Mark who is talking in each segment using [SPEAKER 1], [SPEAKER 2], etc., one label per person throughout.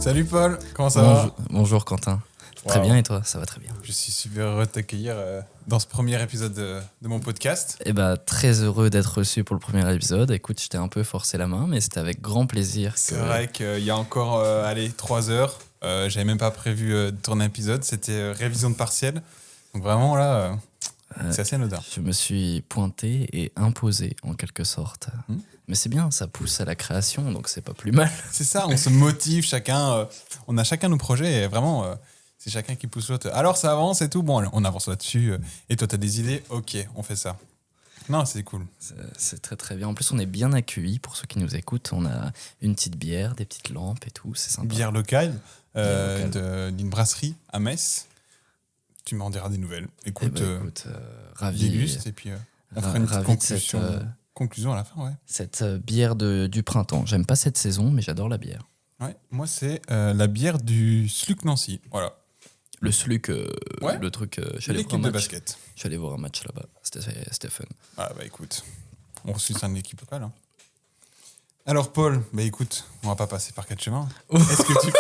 [SPEAKER 1] Salut Paul, comment ça va?
[SPEAKER 2] Bonjour Quentin. Très
[SPEAKER 1] Wow.
[SPEAKER 2] bien et toi? Ça va très bien.
[SPEAKER 1] Je suis super heureux de t'accueillir dans ce premier épisode de mon podcast.
[SPEAKER 2] Très heureux d'être reçu pour le premier épisode. Écoute, je t'ai un peu forcé la main, mais c'était avec grand plaisir
[SPEAKER 1] C'est vrai qu'il y a encore 3 heures, j'avais même pas prévu de tourner un épisode, c'était révision de partiel. Donc vraiment là, c'est assez anodin.
[SPEAKER 2] je me suis pointé et imposé en quelque sorte. Mais c'est bien, ça pousse à la création, donc c'est pas plus mal.
[SPEAKER 1] C'est ça, on se motive chacun, on a chacun nos projets et vraiment c'est chacun qui pousse l'autre. Alors ça avance et tout, bon on avance là-dessus et toi t'as des idées, ok on fait ça. Non c'est cool.
[SPEAKER 2] C'est très très bien. En plus, on est bien accueillis pour ceux qui nous écoutent. On a une petite bière, des petites lampes et tout, c'est sympa.
[SPEAKER 1] Bière locale,
[SPEAKER 2] Bière locale.
[SPEAKER 1] d'une brasserie à Metz. Tu m'en diras des nouvelles. Écoute,
[SPEAKER 2] ravi.
[SPEAKER 1] déguste et puis on fera une petite
[SPEAKER 2] ravi de cette,
[SPEAKER 1] conclusion à la fin. Ouais.
[SPEAKER 2] cette bière du printemps. J'aime pas cette saison, mais j'adore la bière.
[SPEAKER 1] Ouais, moi, c'est la bière du Sluc Nancy. Voilà,
[SPEAKER 2] Le Sluc,
[SPEAKER 1] Ouais.
[SPEAKER 2] le truc, je suis allé voir
[SPEAKER 1] l'équipe
[SPEAKER 2] un
[SPEAKER 1] de
[SPEAKER 2] match.
[SPEAKER 1] basket.
[SPEAKER 2] Je suis allé voir un match là-bas, c'était fun.
[SPEAKER 1] Ah bah écoute, on soutient une équipe locale. Hein. Alors Paul, bah écoute, on va pas passer par 4 chemins. Est-ce que tu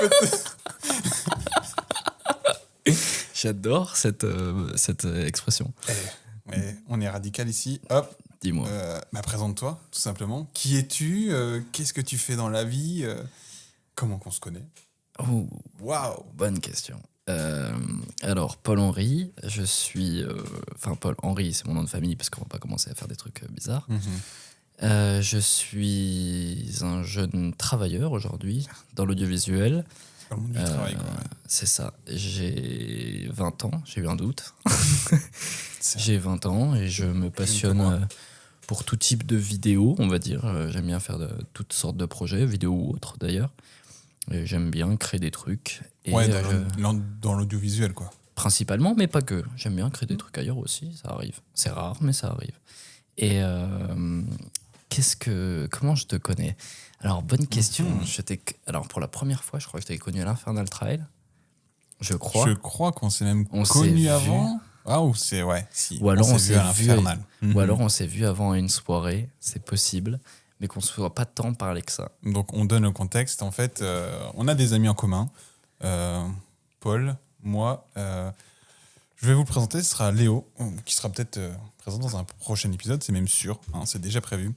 [SPEAKER 1] peux
[SPEAKER 2] J'adore cette expression.
[SPEAKER 1] Ouais, on est radical ici. Hop,
[SPEAKER 2] Dis-moi.
[SPEAKER 1] bah présente-toi, tout simplement. Qui es-tu? Qu'est-ce que tu fais dans la vie? Comment qu'on se connaît?
[SPEAKER 2] Oh,
[SPEAKER 1] Waouh.
[SPEAKER 2] bonne question. Alors, Paul-Henri, je suis... Paul-Henri, c'est mon nom de famille, parce qu'on va pas commencer à faire des trucs bizarres. Je suis un jeune travailleur aujourd'hui dans l'audiovisuel.
[SPEAKER 1] Dans le monde du travail, quoi.
[SPEAKER 2] C'est ça. J'ai 20 ans, j'ai eu un doute.
[SPEAKER 1] C'est-
[SPEAKER 2] J'ai 20 ans et je me passionne
[SPEAKER 1] moi.
[SPEAKER 2] pour tout type de vidéos, on va dire. J'aime bien faire toutes sortes de projets, vidéos ou autres d'ailleurs. Et j'aime bien créer des trucs. Et,
[SPEAKER 1] Ouais, dans l'audiovisuel, quoi.
[SPEAKER 2] principalement, mais pas que. J'aime bien créer des trucs ailleurs aussi, ça arrive. C'est rare, mais ça arrive. Et comment je te connais? Alors, bonne question. Alors, pour la première fois, je crois que je t'avais connu à l'Infernal Trail. Je crois.
[SPEAKER 1] Je crois qu'on s'est même
[SPEAKER 2] On s'est
[SPEAKER 1] connu
[SPEAKER 2] vu.
[SPEAKER 1] avant. Ah, ou c'est, ouais, si.
[SPEAKER 2] Ou alors on
[SPEAKER 1] vu
[SPEAKER 2] s'est
[SPEAKER 1] à
[SPEAKER 2] vu
[SPEAKER 1] l'Infernal.
[SPEAKER 2] Ou alors on s'est vu avant une soirée, c'est possible, mais qu'on ne se soit pas tant parlé que ça.
[SPEAKER 1] Donc, on donne le contexte. En fait, on a des amis en commun. Paul, moi. Je vais vous le présenter. Ce sera Léo, qui sera peut-être présent dans un prochain épisode. C'est même sûr. Hein, c'est déjà prévu.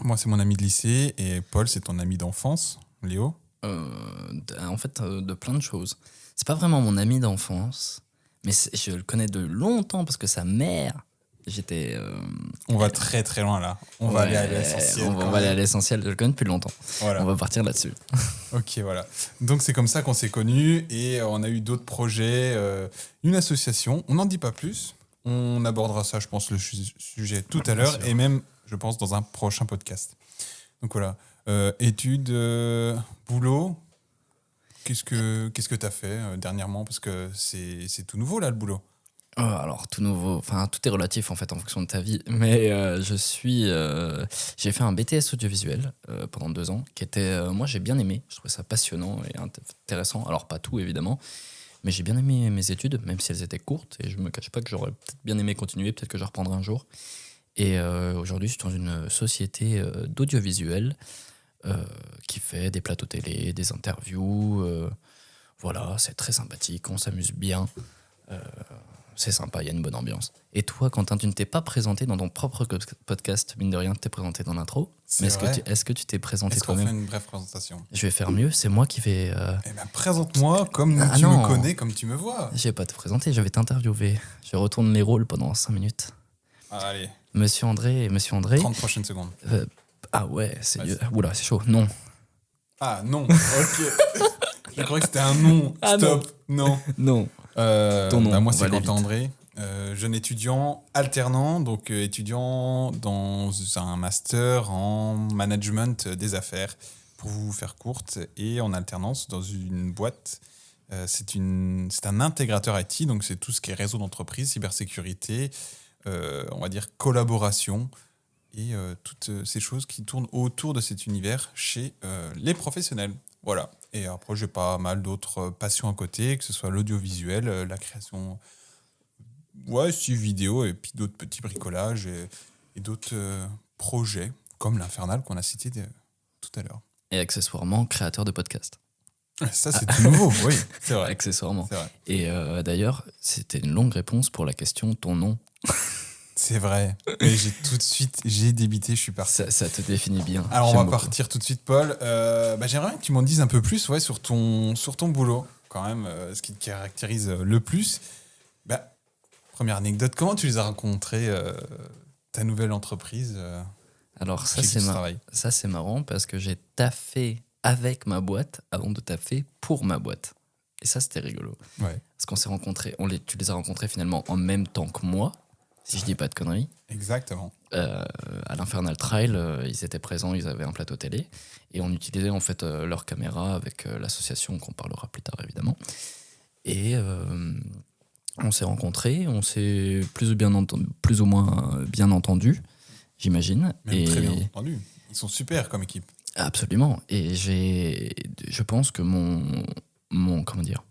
[SPEAKER 1] Moi, c'est mon ami de lycée. Et Paul, c'est ton ami d'enfance. Léo.
[SPEAKER 2] De plein de choses. C'est pas vraiment mon ami d'enfance, mais je le connais de longtemps parce que sa mère, j'étais...
[SPEAKER 1] On va très très loin là. On va aller à l'essentiel.
[SPEAKER 2] On va aller à l'essentiel, je le connais depuis longtemps.
[SPEAKER 1] Voilà.
[SPEAKER 2] On va partir là-dessus.
[SPEAKER 1] Ok, voilà. Donc c'est comme ça qu'on s'est connus et on a eu d'autres projets, une association. On n'en dit pas plus. On abordera ça, je pense, le sujet tout à l'heure
[SPEAKER 2] sûr.
[SPEAKER 1] et même, je pense, dans un prochain podcast. Donc voilà. Études, boulot. Qu'est-ce que tu as fait dernièrement? Parce que c'est tout nouveau là, le boulot.
[SPEAKER 2] Alors, tout nouveau, enfin, tout est relatif en fait en fonction de ta vie, mais j'ai fait un BTS audiovisuel pendant 2 ans, qui était, moi j'ai bien aimé, je trouvais ça passionnant et intéressant, alors pas tout évidemment, mais j'ai bien aimé mes études, même si elles étaient courtes, et je me cache pas que j'aurais peut-être bien aimé continuer, peut-être que je reprendrai un jour. Et aujourd'hui, je suis dans une société d'audiovisuel qui fait des plateaux télé, des interviews, voilà, c'est très sympathique, on s'amuse bien. C'est sympa, il y a une bonne ambiance. Et toi, Quentin, tu ne t'es pas présenté dans ton propre podcast, mine de rien, tu t'es présenté dans l'intro. Mais est-ce que tu t'es présenté
[SPEAKER 1] Est-ce qu'on fait
[SPEAKER 2] toi-même?
[SPEAKER 1] une brève présentation?
[SPEAKER 2] Je vais faire mieux, c'est moi qui vais...
[SPEAKER 1] Eh ben, présente-moi comme
[SPEAKER 2] Ah
[SPEAKER 1] tu
[SPEAKER 2] non.
[SPEAKER 1] me connais, comme tu me vois.
[SPEAKER 2] Je vais pas te présenter, je vais t'interviewer. Je retourne les rôles pendant 5 minutes.
[SPEAKER 1] Ah, allez,
[SPEAKER 2] Monsieur André,
[SPEAKER 1] 30 prochaines secondes.
[SPEAKER 2] ah ouais, c'est...
[SPEAKER 1] Vas-y.
[SPEAKER 2] Oula, c'est chaud, non.
[SPEAKER 1] Ah non, ok. Je croyais que c'était un nom.
[SPEAKER 2] Ah,
[SPEAKER 1] Stop, non.
[SPEAKER 2] Non. Ton nom,
[SPEAKER 1] Moi,
[SPEAKER 2] on
[SPEAKER 1] c'est
[SPEAKER 2] va aller
[SPEAKER 1] Quentin
[SPEAKER 2] vite.
[SPEAKER 1] André, jeune étudiant alternant, donc étudiant dans un master en management des affaires, pour vous faire courte, et en alternance dans une boîte. C'est un intégrateur IT, donc c'est tout ce qui est réseau d'entreprise, cybersécurité, on va dire collaboration, et toutes ces choses qui tournent autour de cet univers chez les professionnels. Voilà. Et après, j'ai pas mal d'autres passions à côté, que ce soit l'audiovisuel, la création, ouais, si vidéo, et puis d'autres petits bricolages et d'autres projets, comme l'Infernal qu'on a cité tout à l'heure.
[SPEAKER 2] Et accessoirement, créateur de podcast.
[SPEAKER 1] Ça, c'est tout nouveau, oui, c'est vrai.
[SPEAKER 2] accessoirement.
[SPEAKER 1] C'est vrai.
[SPEAKER 2] Et d'ailleurs, c'était une longue réponse pour la question ton nom.
[SPEAKER 1] C'est vrai. Et j'ai débité, je suis parti.
[SPEAKER 2] Ça te définit bien.
[SPEAKER 1] Alors, on
[SPEAKER 2] J'aime
[SPEAKER 1] va
[SPEAKER 2] beaucoup.
[SPEAKER 1] partir tout de suite, Paul. J'aimerais bien que tu m'en dises un peu plus ouais, sur ton boulot, quand même, ce qui te caractérise le plus. Bah, première anecdote, comment tu les as rencontrés, ta nouvelle entreprise
[SPEAKER 2] Alors
[SPEAKER 1] chez qui tu travailles?
[SPEAKER 2] ça c'est marrant parce que j'ai taffé avec ma boîte avant de taffer pour ma boîte. Et ça c'était rigolo.
[SPEAKER 1] Ouais,
[SPEAKER 2] Parce qu'on s'est rencontrés, tu les as rencontrés finalement en même temps que moi, si je dis pas de conneries.
[SPEAKER 1] exactement.
[SPEAKER 2] À l'Infernal Trail, ils étaient présents, ils avaient un plateau télé et on utilisait en fait leur caméra avec l'association qu'on parlera plus tard évidemment. Et on s'est rencontrés, on s'est plus ou moins bien entendus, j'imagine.
[SPEAKER 1] Même très bien entendu. Ils sont super comme équipe.
[SPEAKER 2] Absolument. Et je pense que comment dire,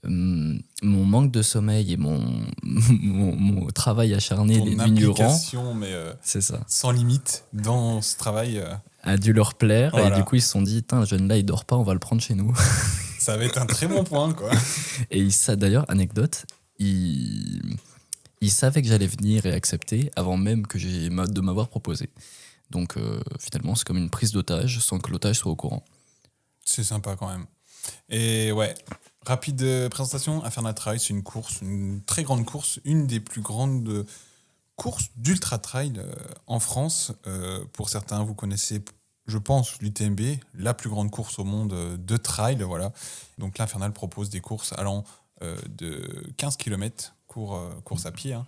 [SPEAKER 2] mon manque de sommeil et mon travail acharné des
[SPEAKER 1] Ton
[SPEAKER 2] nuits durant,
[SPEAKER 1] implication, mais
[SPEAKER 2] c'est ça,
[SPEAKER 1] sans limite dans ce travail,
[SPEAKER 2] a dû leur plaire. Et
[SPEAKER 1] Voilà.
[SPEAKER 2] du coup, ils se sont dit, le jeune là, il dort pas, on va le prendre chez nous.
[SPEAKER 1] ça va être un très bon point, quoi.
[SPEAKER 2] Et ça, d'ailleurs, anecdote, ils savaient que j'allais venir et accepter avant même de m'avoir proposé. Donc finalement, c'est comme une prise d'otage sans que l'otage soit au courant.
[SPEAKER 1] C'est sympa quand même. Et ouais, rapide présentation, Infernal Trail, c'est une course, une très grande course, une des plus grandes courses d'ultra trail en France. Pour certains, vous connaissez, je pense, l'UTMB, la plus grande course au monde de trail. Voilà. Donc l'Infernal propose des courses allant de 15 km, course à pied, hein,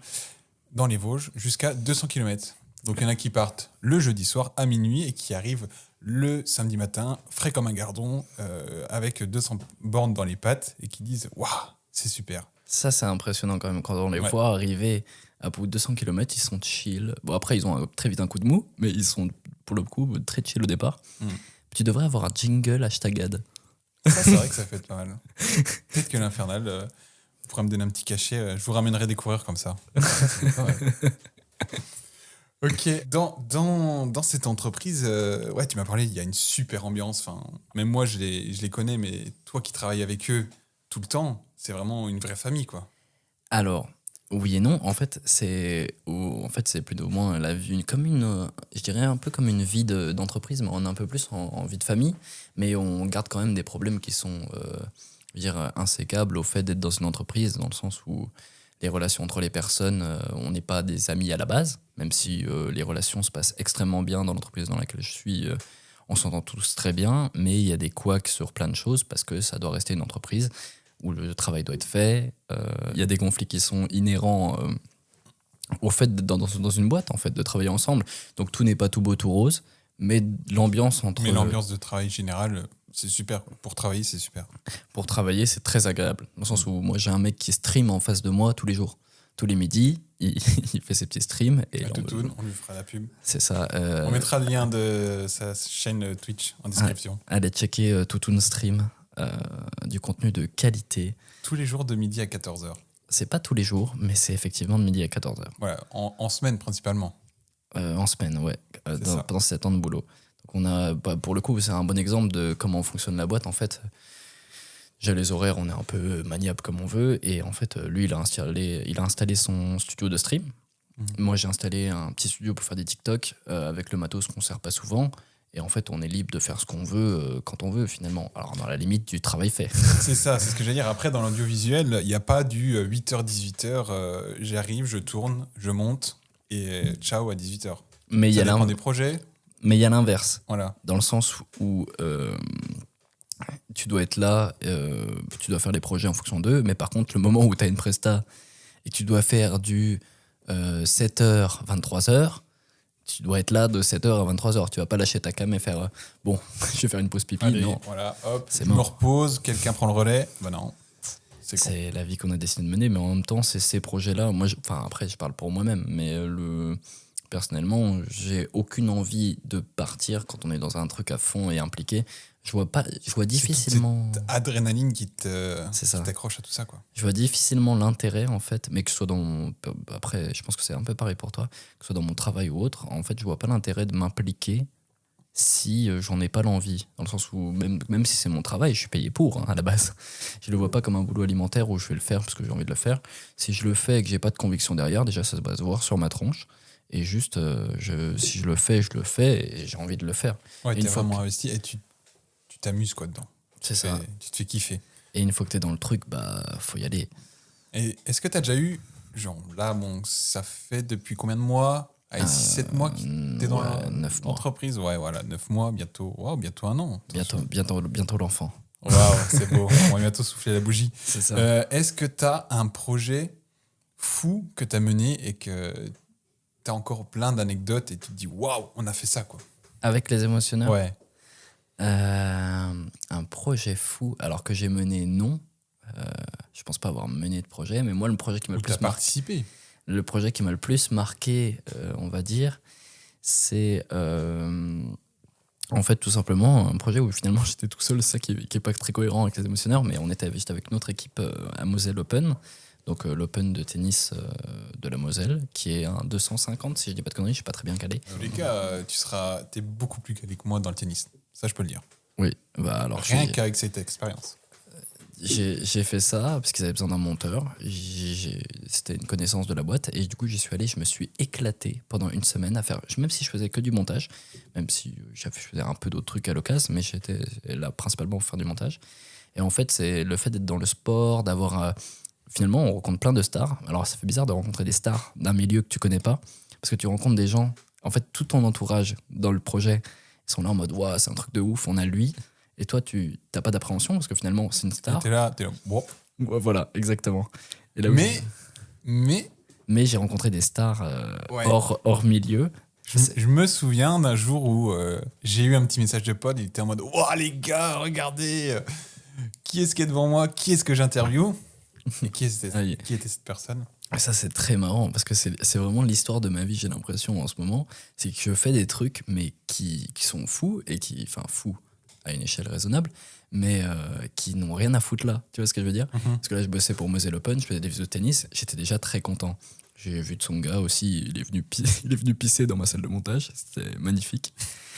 [SPEAKER 1] dans les Vosges, jusqu'à 200 km. Donc il y en a qui partent le jeudi soir à minuit et qui arrivent le samedi matin, frais comme un gardon, avec 200 bornes dans les pattes et qui disent « Waouh, c'est super !»
[SPEAKER 2] Ça, c'est impressionnant quand même. Quand on les
[SPEAKER 1] Ouais.
[SPEAKER 2] voit arriver à bout de 200 km, ils sont chill. Bon, après, ils ont très vite un coup de mou, mais ils sont, pour le coup, très chill au départ. Tu devrais avoir un jingle #ad.
[SPEAKER 1] Ça, c'est vrai que ça fait pas mal. Peut-être que l'Infernal pourra me donner un petit cachet. Je vous ramènerai des coureurs comme ça. Ça, c'est pas mal. Ok, dans cette entreprise, ouais, tu m'as parlé, il y a une super ambiance. Enfin, même moi, je les connais, mais toi qui travailles avec eux tout le temps, c'est vraiment une vraie famille, quoi.
[SPEAKER 2] Alors, oui et non. En fait, c'est plutôt au moins la vie, je dirais un peu comme une vie d'entreprise, mais on est un peu plus en vie de famille. Mais on garde quand même des problèmes qui sont, je veux dire, insécables au fait d'être dans une entreprise, dans le sens où les relations entre les personnes, on n'est pas des amis à la base, même si les relations se passent extrêmement bien dans l'entreprise dans laquelle je suis. On s'entend tous très bien, mais il y a des couacs sur plein de choses parce que ça doit rester une entreprise où le travail doit être fait. Il y a des conflits qui sont inhérents au fait d'être dans une boîte, en fait, de travailler ensemble. Donc tout n'est pas tout beau, tout rose, mais l'ambiance entre...
[SPEAKER 1] Mais l'ambiance de travail général, c'est super. Pour travailler, c'est super.
[SPEAKER 2] Pour travailler, c'est très agréable. Dans le sens où moi, j'ai un mec qui stream en face de moi tous les jours. Tous les midis, il fait ses petits streams. Et
[SPEAKER 1] À Toutoun, on lui fera la pub.
[SPEAKER 2] c'est ça.
[SPEAKER 1] On mettra le lien de sa chaîne Twitch en description.
[SPEAKER 2] Allez checker Toutoun Stream, du contenu de qualité.
[SPEAKER 1] Tous les jours de midi à 14h.
[SPEAKER 2] C'est pas tous les jours, mais c'est effectivement de midi à 14h.
[SPEAKER 1] Voilà, en semaine principalement.
[SPEAKER 2] En semaine, ouais,
[SPEAKER 1] C'est ça.
[SPEAKER 2] pendant 7 ans de boulot. Donc on a, pour le coup, c'est un bon exemple de comment fonctionne la boîte. En fait, j'ai les horaires, on est un peu maniable comme on veut. Et en fait, lui, il a installé son studio de stream. Moi, j'ai installé un petit studio pour faire des TikTok avec le matos qu'on ne sert pas souvent. Et en fait, on est libre de faire ce qu'on veut quand on veut, finalement. Alors, dans la limite du travail fait.
[SPEAKER 1] C'est ça, c'est ce que j'allais dire. Après, dans l'audiovisuel, il n'y a pas du 8h-18h. J'arrive, je tourne, je monte et ciao à 18h.
[SPEAKER 2] Mais il y
[SPEAKER 1] Ça
[SPEAKER 2] a
[SPEAKER 1] dépend des projets.
[SPEAKER 2] Mais il y a l'inverse.
[SPEAKER 1] Voilà.
[SPEAKER 2] Dans le sens où tu dois être là, tu dois faire les projets en fonction d'eux. Mais par contre, le moment où tu as une presta et que tu dois faire du 7h, 23h, tu dois être là de 7h à 23h. Tu vas pas lâcher ta cam et faire bon, je vais faire une pause pipi.
[SPEAKER 1] Allez,
[SPEAKER 2] non.
[SPEAKER 1] voilà, hop,
[SPEAKER 2] C'est
[SPEAKER 1] je me
[SPEAKER 2] mort.
[SPEAKER 1] repose, quelqu'un prend le relais. Bah non, c'est con.
[SPEAKER 2] C'est la vie qu'on a décidé de mener, mais en même temps, c'est ces projets-là. Moi, après, je parle pour moi-même, mais personnellement, j'ai aucune envie de partir quand on est dans un truc à fond et impliqué. Je vois difficilement.
[SPEAKER 1] C'est toute cette adrénaline qui
[SPEAKER 2] C'est ça.
[SPEAKER 1] t'accroche à tout ça, quoi.
[SPEAKER 2] Je vois difficilement l'intérêt, en fait, mais que ce soit après, je pense que c'est un peu pareil pour toi, que ce soit dans mon travail ou autre, en fait, je vois pas l'intérêt de m'impliquer si j'en ai pas l'envie. Dans le sens où, même si c'est mon travail, je suis payé pour, hein, à la base. Je le vois pas comme un boulot alimentaire où je vais le faire parce que j'ai envie de le faire. Si je le fais et que j'ai pas de conviction derrière, déjà, ça va se voir sur ma tronche. Et juste, si je le fais et j'ai envie de le faire.
[SPEAKER 1] Ouais,
[SPEAKER 2] Et
[SPEAKER 1] t'es
[SPEAKER 2] une fois
[SPEAKER 1] vraiment
[SPEAKER 2] que-
[SPEAKER 1] investi et tu t'amuses quoi dedans.
[SPEAKER 2] C'est ça.
[SPEAKER 1] Tu te fais kiffer.
[SPEAKER 2] Et une fois que t'es dans le truc, faut y aller.
[SPEAKER 1] Et est-ce que t'as déjà eu, genre là, bon, ça fait depuis combien de mois? Allez, 6-7 mois que t'es dans
[SPEAKER 2] Ouais, 9 mois.
[SPEAKER 1] l'entreprise? Ouais, voilà, 9 mois, bientôt, bientôt un an.
[SPEAKER 2] Bientôt l'enfant.
[SPEAKER 1] Waouh, c'est beau. On va bientôt souffler la bougie.
[SPEAKER 2] C'est ça.
[SPEAKER 1] Est-ce que t'as un projet fou que t'as mené et que t'as encore plein d'anecdotes et tu te dis waouh, on a fait ça quoi?
[SPEAKER 2] Avec les émotionneurs,
[SPEAKER 1] Ouais.
[SPEAKER 2] un projet fou, alors que j'ai mené, non. Je pense pas avoir mené de projet, mais moi, le projet qui m'a
[SPEAKER 1] Ou
[SPEAKER 2] le
[SPEAKER 1] t'as
[SPEAKER 2] plus marqué,
[SPEAKER 1] participé?
[SPEAKER 2] on va dire, c'est en fait tout simplement un projet où finalement j'étais tout seul, c'est ça qui est pas très cohérent avec les émotionneurs, mais j'étais avec notre équipe à Moselle Open, donc l'Open de tennis de la Moselle, qui est un 250, si je dis pas de conneries, je suis pas très bien calé.
[SPEAKER 1] Dans tous les cas, t'es beaucoup plus calé que moi dans le tennis. Ça, je peux le dire.
[SPEAKER 2] Oui, alors
[SPEAKER 1] Rien qu'avec cette expérience.
[SPEAKER 2] j'ai fait ça parce qu'ils avaient besoin d'un monteur. C'était une connaissance de la boîte et du coup j'y suis allé. Je me suis éclaté pendant une semaine à faire, même si je faisais que du montage, même si je faisais un peu d'autres trucs à l'occasion, mais j'étais là principalement pour faire du montage. Et en fait, c'est le fait d'être dans le sport, d'avoir finalement on rencontre plein de stars. Alors ça fait bizarre de rencontrer des stars d'un milieu que tu connais pas parce que tu rencontres des gens. En fait, tout ton entourage dans le projet, ils sont là en mode waouh, c'est un truc de ouf, on a lui. Et toi, tu n'as pas d'appréhension parce que finalement, c'est une star.
[SPEAKER 1] T'es là, wow.
[SPEAKER 2] Ouais, voilà, exactement. Et là où
[SPEAKER 1] Mais
[SPEAKER 2] j'ai rencontré des stars
[SPEAKER 1] Ouais.
[SPEAKER 2] hors milieu.
[SPEAKER 1] je me souviens d'un jour où j'ai eu un petit message de pote, il était en mode waouh les gars, regardez, qui est-ce qui est devant moi, qui est-ce que j'interviewe et qui était cette personne?
[SPEAKER 2] Et ça, c'est très marrant parce que c'est vraiment l'histoire de ma vie, j'ai l'impression en ce moment. C'est que je fais des trucs, mais qui sont fous et enfin, fous à une échelle raisonnable, mais qui n'ont rien à foutre là. Tu vois ce que je veux dire? Parce que là, je bossais pour Moselle Open, je faisais des vidéos de tennis, j'étais déjà très content. J'ai vu Tsonga aussi, il est venu pisser dans ma salle de montage, c'était magnifique.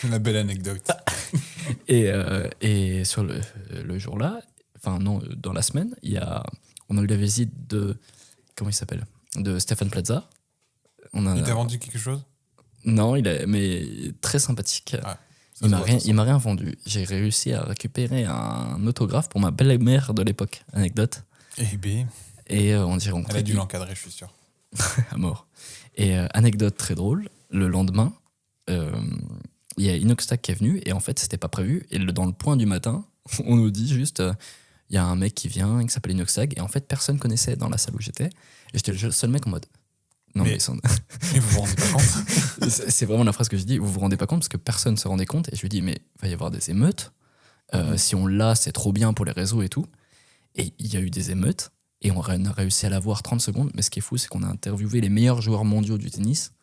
[SPEAKER 1] La belle anecdote.
[SPEAKER 2] Et sur le jour-là, enfin non, dans la semaine, on a eu la visite de, comment il s'appelle? De Stéphane Plaza.
[SPEAKER 1] Il t'a vendu quelque chose?
[SPEAKER 2] Non, mais très sympathique.
[SPEAKER 1] Ah,
[SPEAKER 2] Il m'a rien vendu. J'ai réussi à récupérer un autographe pour ma belle-mère de l'époque. Anecdote.
[SPEAKER 1] Eh ben,
[SPEAKER 2] Et on s'est rencontré.
[SPEAKER 1] elle a dû l'encadrer, je suis sûr.
[SPEAKER 2] À mort. Et anecdote très drôle, le lendemain, il y a Inoxtag qui est venu et en fait, c'était pas prévu. Et dans le point du matin, on nous dit juste, il y a un mec qui vient, qui s'appelle Inoxtag. Et en fait, personne connaissait dans la salle où j'étais. Et j'étais le seul mec en mode. Non, mais
[SPEAKER 1] vous vous rendez pas compte?
[SPEAKER 2] c'est vraiment la phrase que je dis. Vous vous rendez pas compte parce que personne se rendait compte. Et je lui dis, mais il va y avoir des émeutes. Si on l'a, c'est trop bien pour les réseaux et tout. Et il y a eu des émeutes. Et on a réussi à l'avoir 30 secondes. Mais ce qui est fou, c'est qu'on a interviewé les meilleurs joueurs mondiaux du tennis.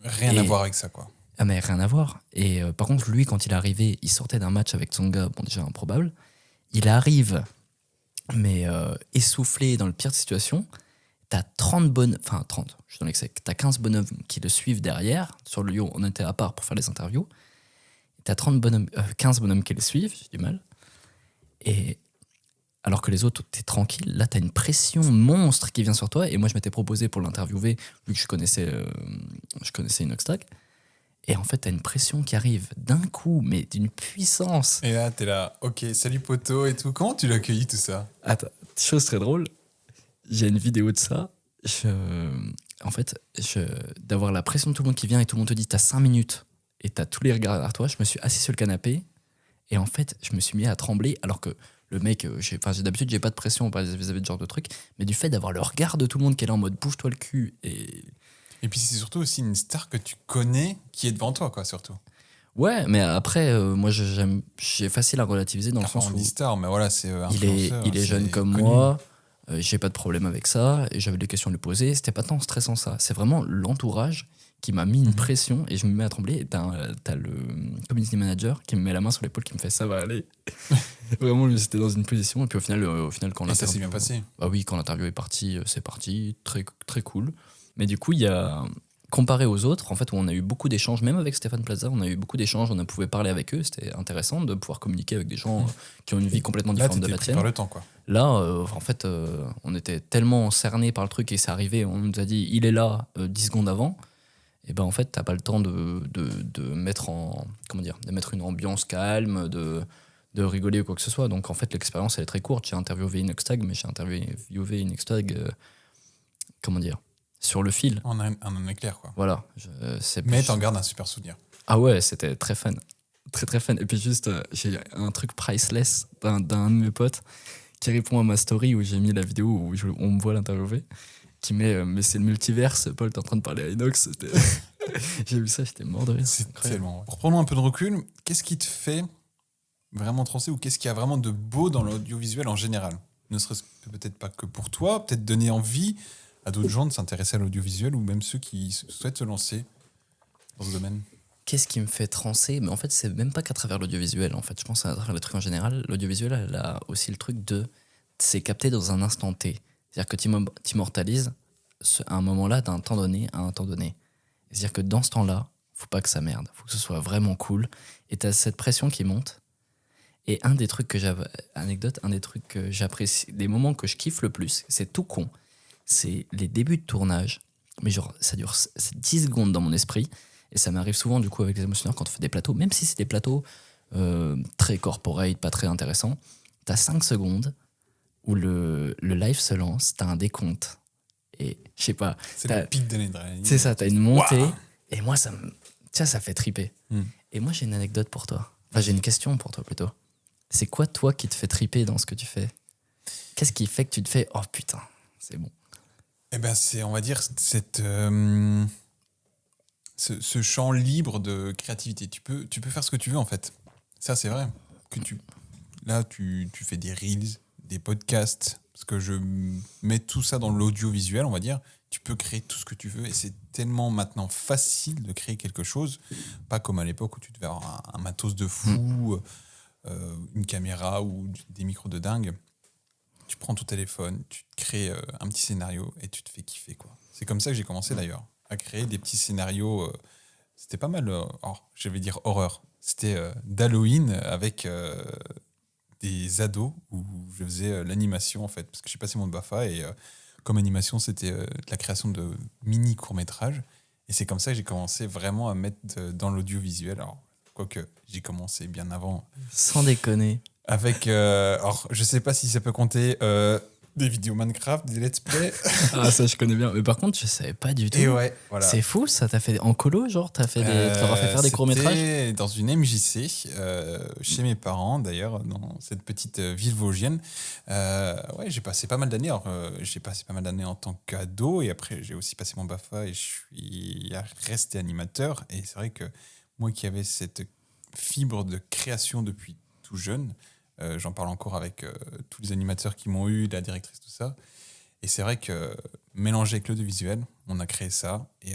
[SPEAKER 1] Rien à voir avec ça, quoi.
[SPEAKER 2] Ah, mais rien à voir. Et par contre, lui, quand il est arrivé, il sortait d'un match avec Tsonga, bon, déjà improbable. Il arrive, mais essoufflé dans le pire de situation. T'as 30 bonhommes, enfin 30, je suis dans l'excès, t'as 15 bonhommes qui le suivent derrière. Sur le lieu, on était à part pour faire les interviews. T'as 15 bonhommes qui le suivent, j'ai du mal. Et alors que les autres, t'es tranquille, là t'as une pression monstre qui vient sur toi. Et moi, je m'étais proposé pour l'interviewer, vu que je connaissais Inoxtag. Et en fait, t'as une pression qui arrive d'un coup, mais d'une puissance.
[SPEAKER 1] Et là, t'es là, ok, salut poto et tout. Comment tu l'as accueilli tout ça?
[SPEAKER 2] Attends, chose très drôle. J'ai une vidéo de ça. D'avoir la pression de tout le monde qui vient et tout le monde te dit t'as 5 minutes et t'as tous les regards derrière toi, je me suis assis sur le canapé et en fait, je me suis mis à trembler alors que le mec, d'habitude, j'ai pas de pression vis-à-vis de ce genre de truc, mais du fait d'avoir le regard de tout le monde qui est là en mode bouge-toi le cul
[SPEAKER 1] Et puis c'est surtout aussi une star que tu connais qui est devant toi, quoi, surtout.
[SPEAKER 2] Ouais, mais après, moi, j'ai facile à relativiser dans le sens
[SPEAKER 1] on
[SPEAKER 2] où
[SPEAKER 1] dit star, mais voilà, c'est
[SPEAKER 2] il est jeune comme
[SPEAKER 1] connu.
[SPEAKER 2] moi. J'ai pas de problème avec ça et j'avais des questions à lui poser. C'était pas tant stressant ça. C'est vraiment l'entourage qui m'a mis une pression et je me mets à trembler. Et t'as le community manager qui me met la main sur l'épaule, qui me fait ça va aller. Vraiment, c'était dans une position. Et puis au final quand
[SPEAKER 1] Et ça s'est bien passé.
[SPEAKER 2] Bah oui, quand l'interview est partie, c'est parti. Très, très cool. Mais du coup, il y a comparé aux autres, en fait, où on a eu beaucoup d'échanges, même avec Stéphane Plaza, on a eu beaucoup d'échanges, on a pouvait parler avec eux, c'était intéressant de pouvoir communiquer avec des gens qui ont une vie complètement
[SPEAKER 1] Là,
[SPEAKER 2] différente de
[SPEAKER 1] t'étais
[SPEAKER 2] la
[SPEAKER 1] pris
[SPEAKER 2] tienne.
[SPEAKER 1] par le temps, quoi.
[SPEAKER 2] Là, en fait, on était tellement cernés par le truc et c'est arrivé, on nous a dit il est là 10 secondes avant. Et ben en fait, t'as pas le temps de mettre de mettre une ambiance calme, de rigoler ou quoi que ce soit. Donc en fait, l'expérience elle est très courte. J'ai interviewé Inoxtag, mais j'ai interviewé Inoxtag, sur le fil.
[SPEAKER 1] En un éclair, quoi.
[SPEAKER 2] Voilà.
[SPEAKER 1] Mais t'en gardes un super souvenir.
[SPEAKER 2] Ah ouais, c'était très fun. Très très fun. Et puis juste, j'ai un truc priceless d'un de mes potes qui répond à ma story où j'ai mis la vidéo où on me voit l'interviewer, qui met mais c'est le multiverse, Paul t'es en train de parler à Inox. J'ai vu ça, j'étais mort de rire.
[SPEAKER 1] C'est tellement... Reprenons un peu de recul. Qu'est-ce qui te fait vraiment transer ou qu'est-ce qu'il y a vraiment de beau dans l'audiovisuel en général? Ne serait-ce que peut-être pas que pour toi, peut-être donner envie à d'autres gens de s'intéresser à l'audiovisuel ou même ceux qui souhaitent se lancer dans ce domaine.
[SPEAKER 2] Qu'est-ce qui me fait transer? Mais en fait, c'est même pas qu'à travers l'audiovisuel. En fait, je pense à travers le truc en général. L'audiovisuel, elle a aussi le truc c'est capté dans un instant T. C'est-à-dire que t'immortalises à un moment-là, d'un temps donné à un temps donné. C'est-à-dire que dans ce temps-là, faut pas que ça merde. Faut que ce soit vraiment cool. Et t'as cette pression qui monte. Et un des trucs que j'apprécie, des moments que je kiffe le plus, c'est tout con. C'est les débuts de tournage. Mais genre, ça dure 10 secondes dans mon esprit. Et ça m'arrive souvent, du coup, avec les émotionneurs, quand on fait des plateaux, même si c'est des plateaux très corporate, pas très intéressants, t'as 5 secondes où le live se lance, t'as un décompte. Et je sais pas.
[SPEAKER 1] C'est le pic de l'adrénaline.
[SPEAKER 2] C'est ça, t'as une montée.
[SPEAKER 1] Wow.
[SPEAKER 2] Et moi, ça fait triper. Et moi, j'ai une anecdote pour toi. Enfin, j'ai une question pour toi plutôt. C'est quoi, toi, qui te fait triper dans ce que tu fais? Qu'est-ce qui fait que tu te fais oh putain, c'est bon?
[SPEAKER 1] Eh ben, c'est, on va dire, ce champ libre de créativité. Tu peux faire ce que tu veux, en fait. Ça, c'est vrai. Là, tu fais des reels, des podcasts, parce que je mets tout ça dans l'audiovisuel, on va dire. Tu peux créer tout ce que tu veux et c'est tellement maintenant facile de créer quelque chose. Pas comme à l'époque où tu devais avoir un matos de fou, une caméra ou des micros de dingue. Tu prends ton téléphone, tu te crées un petit scénario et tu te fais kiffer, quoi. C'est comme ça que j'ai commencé d'ailleurs, à créer des petits scénarios. C'était pas mal, je vais dire horreur. C'était d'Halloween avec des ados où je faisais l'animation en fait, parce que j'ai passé mon BAFA et comme animation c'était la création de mini courts-métrages et c'est comme ça que j'ai commencé vraiment à mettre dans l'audiovisuel. Alors, quoique j'ai commencé bien avant.
[SPEAKER 2] Sans déconner.
[SPEAKER 1] Avec, alors je sais pas si ça peut compter des vidéos Minecraft, des let's play.
[SPEAKER 2] Ah, ça je connais bien. Mais par contre, je savais pas du tout.
[SPEAKER 1] Et ouais, voilà.
[SPEAKER 2] C'est fou, ça t'a fait en colo, genre tu leur as fait faire des courts-métrages?
[SPEAKER 1] C'était dans une MJC, chez mes parents d'ailleurs, dans cette petite ville vosgienne. Ouais, j'ai passé pas mal d'années. Alors, j'ai passé pas mal d'années en tant qu'ado et après j'ai aussi passé mon BAFA et je suis resté animateur. Et c'est vrai que moi qui avais cette fibre de création depuis tout jeune, j'en parle encore avec tous les animateurs qui m'ont eu, la directrice, tout ça. Et c'est vrai que mélangé avec l'audiovisuel, on a créé ça et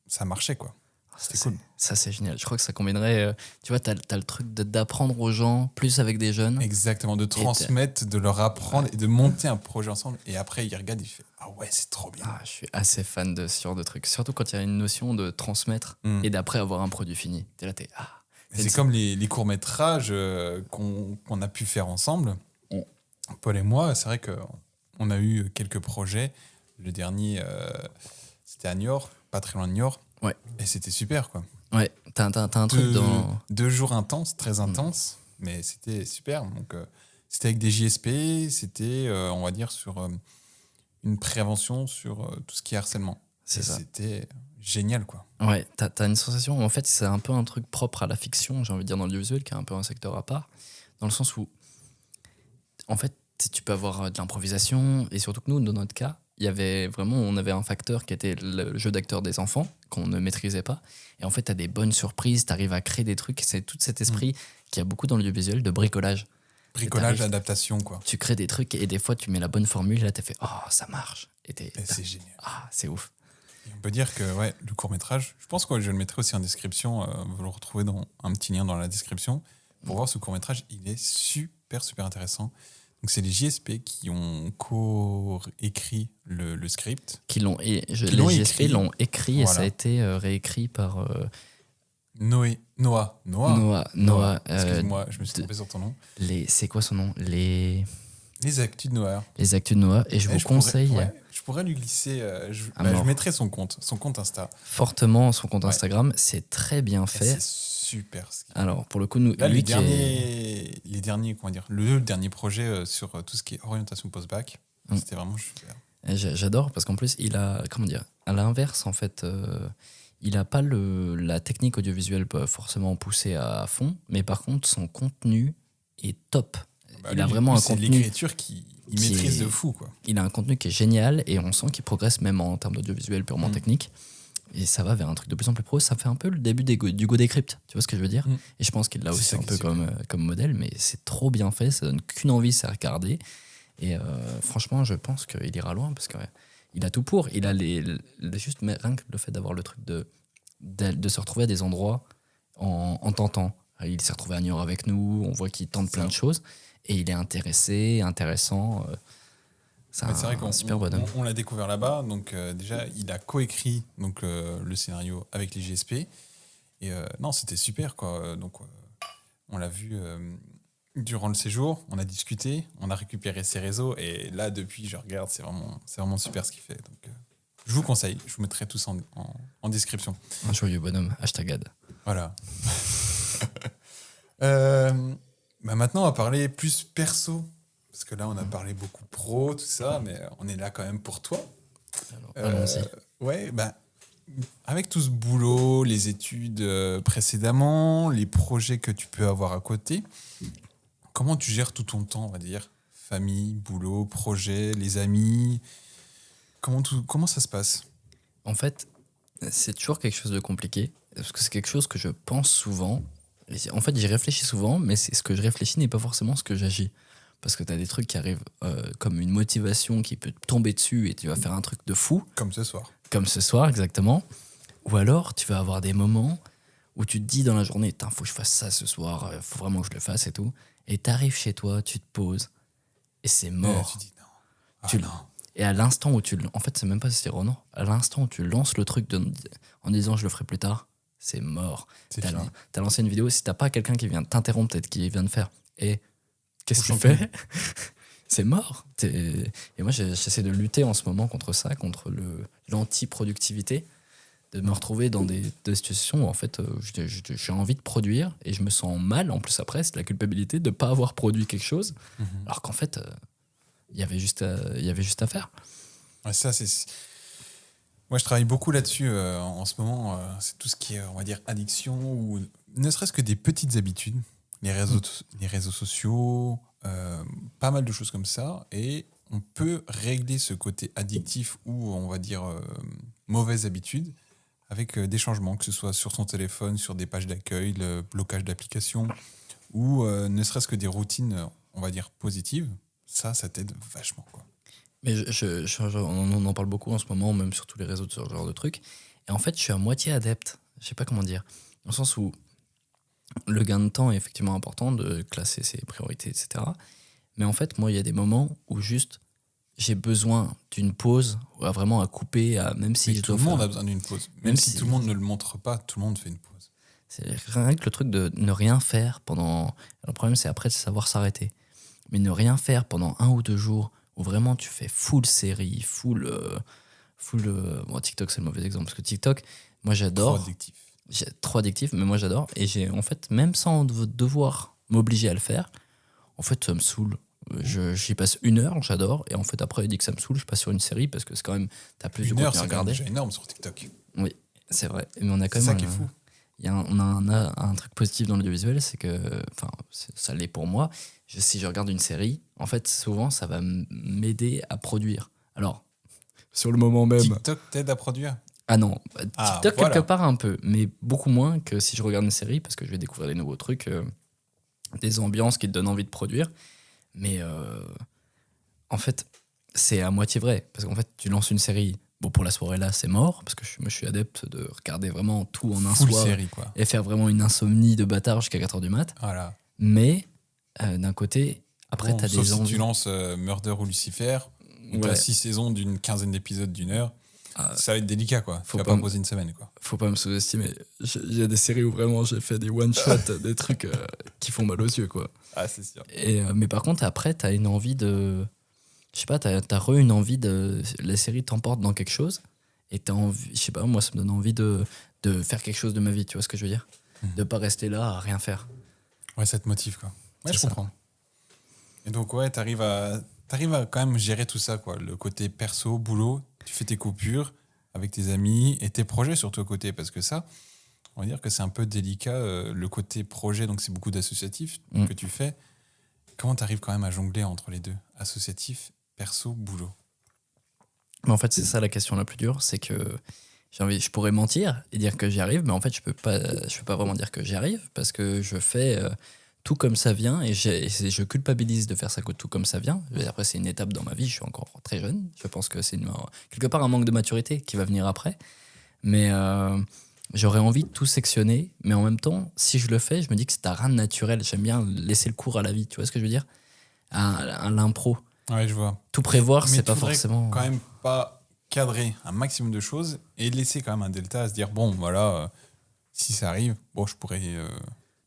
[SPEAKER 1] ça marchait, quoi. C'était cool.
[SPEAKER 2] Ça, c'est génial. Je crois que ça combinerait. Tu vois, t'as le truc d'apprendre aux gens, plus avec des jeunes.
[SPEAKER 1] Exactement, de transmettre, de leur apprendre et de monter un projet ensemble. Et après, ils regardent, ils font ah ouais, c'est trop bien.
[SPEAKER 2] Ah, je suis assez fan de ce genre de trucs. Surtout quand il y a une notion de transmettre et d'après avoir un produit fini. T'es là,
[SPEAKER 1] c'est comme les courts-métrages qu'on a pu faire ensemble. Paul et moi, c'est vrai qu'on a eu quelques projets. Le dernier, c'était à Niort, pas très loin de Niort.
[SPEAKER 2] Ouais.
[SPEAKER 1] Et c'était super, quoi.
[SPEAKER 2] Ouais, t'as un truc dans...
[SPEAKER 1] 2 jours intenses, très intenses, mais c'était super. Donc, c'était avec des JSP, c'était, on va dire, sur une prévention sur tout ce qui est harcèlement.
[SPEAKER 2] C'est ça.
[SPEAKER 1] C'était génial, quoi.
[SPEAKER 2] Ouais, t'as une sensation... En fait, c'est un peu un truc propre à la fiction, j'ai envie de dire, dans l'audiovisuel, qui est un peu un secteur à part, dans le sens où, en fait, tu peux avoir de l'improvisation, et surtout que nous, dans notre cas, il y avait vraiment, on avait un facteur qui était le jeu d'acteur des enfants, qu'on ne maîtrisait pas. Et en fait, tu as des bonnes surprises, tu arrives à créer des trucs. C'est tout cet esprit qu'il y a beaucoup dans l'audiovisuel de bricolage.
[SPEAKER 1] Bricolage, adaptation, quoi.
[SPEAKER 2] Tu crées des trucs et des fois, tu mets la bonne formule et là, tu fait « Oh, ça marche !»
[SPEAKER 1] Et c'est génial.
[SPEAKER 2] Ah, c'est ouf.
[SPEAKER 1] Et on peut dire que ouais, le court-métrage, je pense que je le mettrai aussi en description. Vous le retrouvez dans un petit lien dans la description. Pour voir ce court-métrage, il est super, super intéressant. Donc, c'est les JSP qui ont co-écrit le script.
[SPEAKER 2] Qui l'ont, et
[SPEAKER 1] Qui
[SPEAKER 2] les
[SPEAKER 1] l'ont
[SPEAKER 2] JSP
[SPEAKER 1] écrit.
[SPEAKER 2] l'ont écrit et ça a
[SPEAKER 1] Voilà.
[SPEAKER 2] été réécrit par
[SPEAKER 1] Noah.
[SPEAKER 2] Noah.
[SPEAKER 1] Excuse-moi, je me suis trompé sur ton nom.
[SPEAKER 2] C'est quoi son nom? Les
[SPEAKER 1] Actus de Noah.
[SPEAKER 2] Actus de Noah. Et je vous conseille
[SPEAKER 1] Je pourrais lui glisser. Je
[SPEAKER 2] mort.
[SPEAKER 1] mettrai son compte Insta.
[SPEAKER 2] fortement son compte Instagram. C'est très bien
[SPEAKER 1] Et
[SPEAKER 2] fait.
[SPEAKER 1] c'est super.
[SPEAKER 2] Alors, pour le coup, nous,
[SPEAKER 1] Là,
[SPEAKER 2] lui
[SPEAKER 1] les derniers, comment dire, le dernier projet sur tout ce qui est orientation post-bac, c'était vraiment super.
[SPEAKER 2] J'adore parce qu'en plus, il a, comment dire, à l'inverse, en fait, il n'a pas la technique audiovisuelle forcément poussée à fond, mais par contre, son contenu est top. Il a vraiment un
[SPEAKER 1] c'est
[SPEAKER 2] contenu.
[SPEAKER 1] l'écriture qu'il maîtrise de fou, quoi.
[SPEAKER 2] Il a un contenu qui est génial et on sent qu'il progresse même en termes d'audiovisuel purement technique. Et ça va vers un truc de plus en plus pro. Ça fait un peu le début du Go Decrypt, tu vois ce que je veux dire? Et je pense qu'il l'a aussi un peu comme modèle, mais c'est trop bien fait, ça donne qu'une envie, c'est à regarder. Et franchement, je pense qu'il ira loin parce qu'il a tout pour. Il a juste rien que le fait d'avoir le truc de se retrouver à des endroits en tentant. Il s'est retrouvé à New York avec nous, on voit qu'il tente plein de choses et il est intéressant. C'est
[SPEAKER 1] vrai qu'on
[SPEAKER 2] super bonhomme.
[SPEAKER 1] on l'a découvert là-bas, donc déjà il a coécrit donc le scénario avec les GSP et non c'était super quoi. Donc on l'a vu durant le séjour, on a discuté, on a récupéré ses réseaux et là depuis je regarde, c'est vraiment super ce qu'il fait. Donc je vous conseille, je vous mettrai tous en description.
[SPEAKER 2] Un joyeux bonhomme, #ad.
[SPEAKER 1] Voilà. Maintenant on va parler plus perso. Parce que là, on a parlé beaucoup pro, tout ça, mais on est là quand même pour toi.
[SPEAKER 2] Alors, allons-y.
[SPEAKER 1] Ouais, avec tout ce boulot, les études précédemment, les projets que tu peux avoir à côté, comment tu gères tout ton temps, on va dire? Famille, boulot, projet, les amis, comment ça se passe?
[SPEAKER 2] En fait, c'est toujours quelque chose de compliqué, parce que c'est quelque chose que je pense souvent. En fait, j'y réfléchis souvent, mais ce que je réfléchis n'est pas forcément ce que j'agis. Parce que tu as des trucs qui arrivent comme une motivation qui peut te tomber dessus et tu vas faire un truc de fou.
[SPEAKER 1] Comme ce soir.
[SPEAKER 2] Comme ce soir, exactement. Ou alors, tu vas avoir des moments où tu te dis dans la journée, il faut que je fasse ça ce soir, il faut vraiment que je le fasse et tout. Et tu arrives chez toi, tu te poses, et c'est mort.
[SPEAKER 1] Tu dis non. Non.
[SPEAKER 2] Et à l'instant où en fait, c'est même pas si non. À l'instant où tu lances le truc en disant je le ferai plus tard, c'est mort. T'as lancé une vidéo, si t'as pas quelqu'un qui vient t'interrompre, peut-être qui vient de faire, et qu'est-ce que tu fais? C'est mort. Et moi, j'essaie de lutter en ce moment contre ça, contre l'anti-productivité, de me retrouver dans des situations où en fait, j'ai envie de produire et je me sens mal. En plus, après, c'est la culpabilité de ne pas avoir produit quelque chose, alors qu'en fait, il y avait juste à faire.
[SPEAKER 1] Ouais, ça, c'est... Moi, je travaille beaucoup là-dessus en ce moment. C'est tout ce qui est, on va dire, addiction ou ne serait-ce que des petites habitudes. Les réseaux sociaux, pas mal de choses comme ça. Et on peut régler ce côté addictif ou, on va dire, mauvaise habitude avec des changements, que ce soit sur son téléphone, sur des pages d'accueil, le blocage d'applications ou ne serait-ce que des routines, on va dire, positives. Ça t'aide vachement, quoi.
[SPEAKER 2] Mais on en parle beaucoup en ce moment, même sur tous les réseaux de ce genre de trucs. Et en fait, je suis à moitié adepte. Je sais pas comment dire. Dans le sens où le gain de temps est effectivement important, de classer ses priorités, etc. Mais en fait, moi, il y a des moments où juste j'ai besoin d'une pause, vraiment à couper, même si
[SPEAKER 1] tout le monde a besoin d'une pause. Même si tout le monde ne le montre pas, tout le monde fait une pause.
[SPEAKER 2] C'est rien que le truc de ne rien faire pendant... Alors, le problème, c'est après, c'est savoir s'arrêter. Mais ne rien faire pendant 1 ou 2 jours où vraiment tu fais full série, bon, TikTok, c'est le mauvais exemple, parce que TikTok, moi, j'adore. Trop addictif, mais moi j'adore. Et en fait, même sans devoir m'obliger à le faire, en fait, ça me saoule. J'y passe 1 heure, j'adore. Et en fait, après, dès que ça me saoule, je passe sur une série parce que c'est quand même, t'as plus de contenu à regarder.
[SPEAKER 1] 1 heure, c'est déjà énorme sur TikTok.
[SPEAKER 2] Oui, c'est vrai. Mais on a quand même.
[SPEAKER 1] C'est ça qui est fou.
[SPEAKER 2] On a un truc positif dans l'audiovisuel, c'est que, enfin, ça l'est pour moi. Si je regarde une série, en fait, souvent, ça va m'aider à produire. Alors, sur le moment même.
[SPEAKER 1] TikTok t'aide à produire?
[SPEAKER 2] Ah non, TikTok quelque part un peu, mais beaucoup moins que si je regarde une série, parce que je vais découvrir des nouveaux trucs, des ambiances qui te donnent envie de produire. Mais en fait, c'est à moitié vrai, parce qu'en fait, tu lances une série, bon, pour la soirée là, c'est mort, parce que je suis adepte de regarder vraiment tout en un soir
[SPEAKER 1] série, quoi.
[SPEAKER 2] Et faire vraiment une insomnie de bâtard jusqu'à 4h du mat.
[SPEAKER 1] Voilà.
[SPEAKER 2] Mais d'un côté, Après,
[SPEAKER 1] Bon,
[SPEAKER 2] t'as
[SPEAKER 1] sauf
[SPEAKER 2] des
[SPEAKER 1] si
[SPEAKER 2] envies.
[SPEAKER 1] tu lances Murder ou Lucifer, où
[SPEAKER 2] Ouais.
[SPEAKER 1] t'as 6 saisons d'une quinzaine d'épisodes d'1 heure,
[SPEAKER 2] Ah,
[SPEAKER 1] ça va être délicat, quoi. Tu
[SPEAKER 2] faut
[SPEAKER 1] vas
[SPEAKER 2] pas
[SPEAKER 1] pas
[SPEAKER 2] me-
[SPEAKER 1] poser une semaine, quoi.
[SPEAKER 2] Faut pas me sous-estimer. Il y a des séries où vraiment j'ai fait des one-shots, des trucs qui font mal aux yeux, quoi.
[SPEAKER 1] Ah, c'est sûr.
[SPEAKER 2] Mais par contre, après, t'as une envie de. Je sais pas, t'as une envie de. La série t'emporte dans quelque chose. Et t'as envie. Je sais pas, moi, ça me donne envie de faire quelque chose de ma vie, tu vois ce que je veux dire? De pas rester là à rien faire.
[SPEAKER 1] Ouais, ça te motive, quoi. Ouais,
[SPEAKER 2] C'est
[SPEAKER 1] je
[SPEAKER 2] ça.
[SPEAKER 1] comprends. Et donc, ouais, t'arrives à quand même gérer tout ça, quoi. Le côté perso, boulot, tu fais tes coupures avec tes amis et tes projets surtout à côté. Parce que ça, on va dire que c'est un peu délicat, le côté projet, donc c'est beaucoup d'associatifs que tu fais. Comment t'arrives quand même à jongler entre les deux? Associatif, perso, boulot.
[SPEAKER 2] Mais en fait, c'est ça la question la plus dure, c'est que je pourrais mentir et dire que j'y arrive, mais en fait, je peux pas vraiment dire que j'y arrive parce que je fais tout comme ça vient et je culpabilise de faire ça tout comme ça vient. Et après, c'est une étape dans ma vie, je suis encore très jeune. Je pense que c'est quelque part un manque de maturité qui va venir après. Mais j'aurais envie de tout sectionner, mais en même temps, si je le fais, je me dis que c'est à rien de naturel. J'aime bien laisser le cours à la vie, tu vois ce que je veux dire? À l'impro.
[SPEAKER 1] Ouais, je vois.
[SPEAKER 2] Tout prévoir,
[SPEAKER 1] Mais
[SPEAKER 2] c'est
[SPEAKER 1] tu
[SPEAKER 2] pas
[SPEAKER 1] voudrais
[SPEAKER 2] forcément.
[SPEAKER 1] quand même pas cadrer un maximum de choses et laisser quand même un delta à se dire, bon, voilà, si ça arrive, bon, je pourrais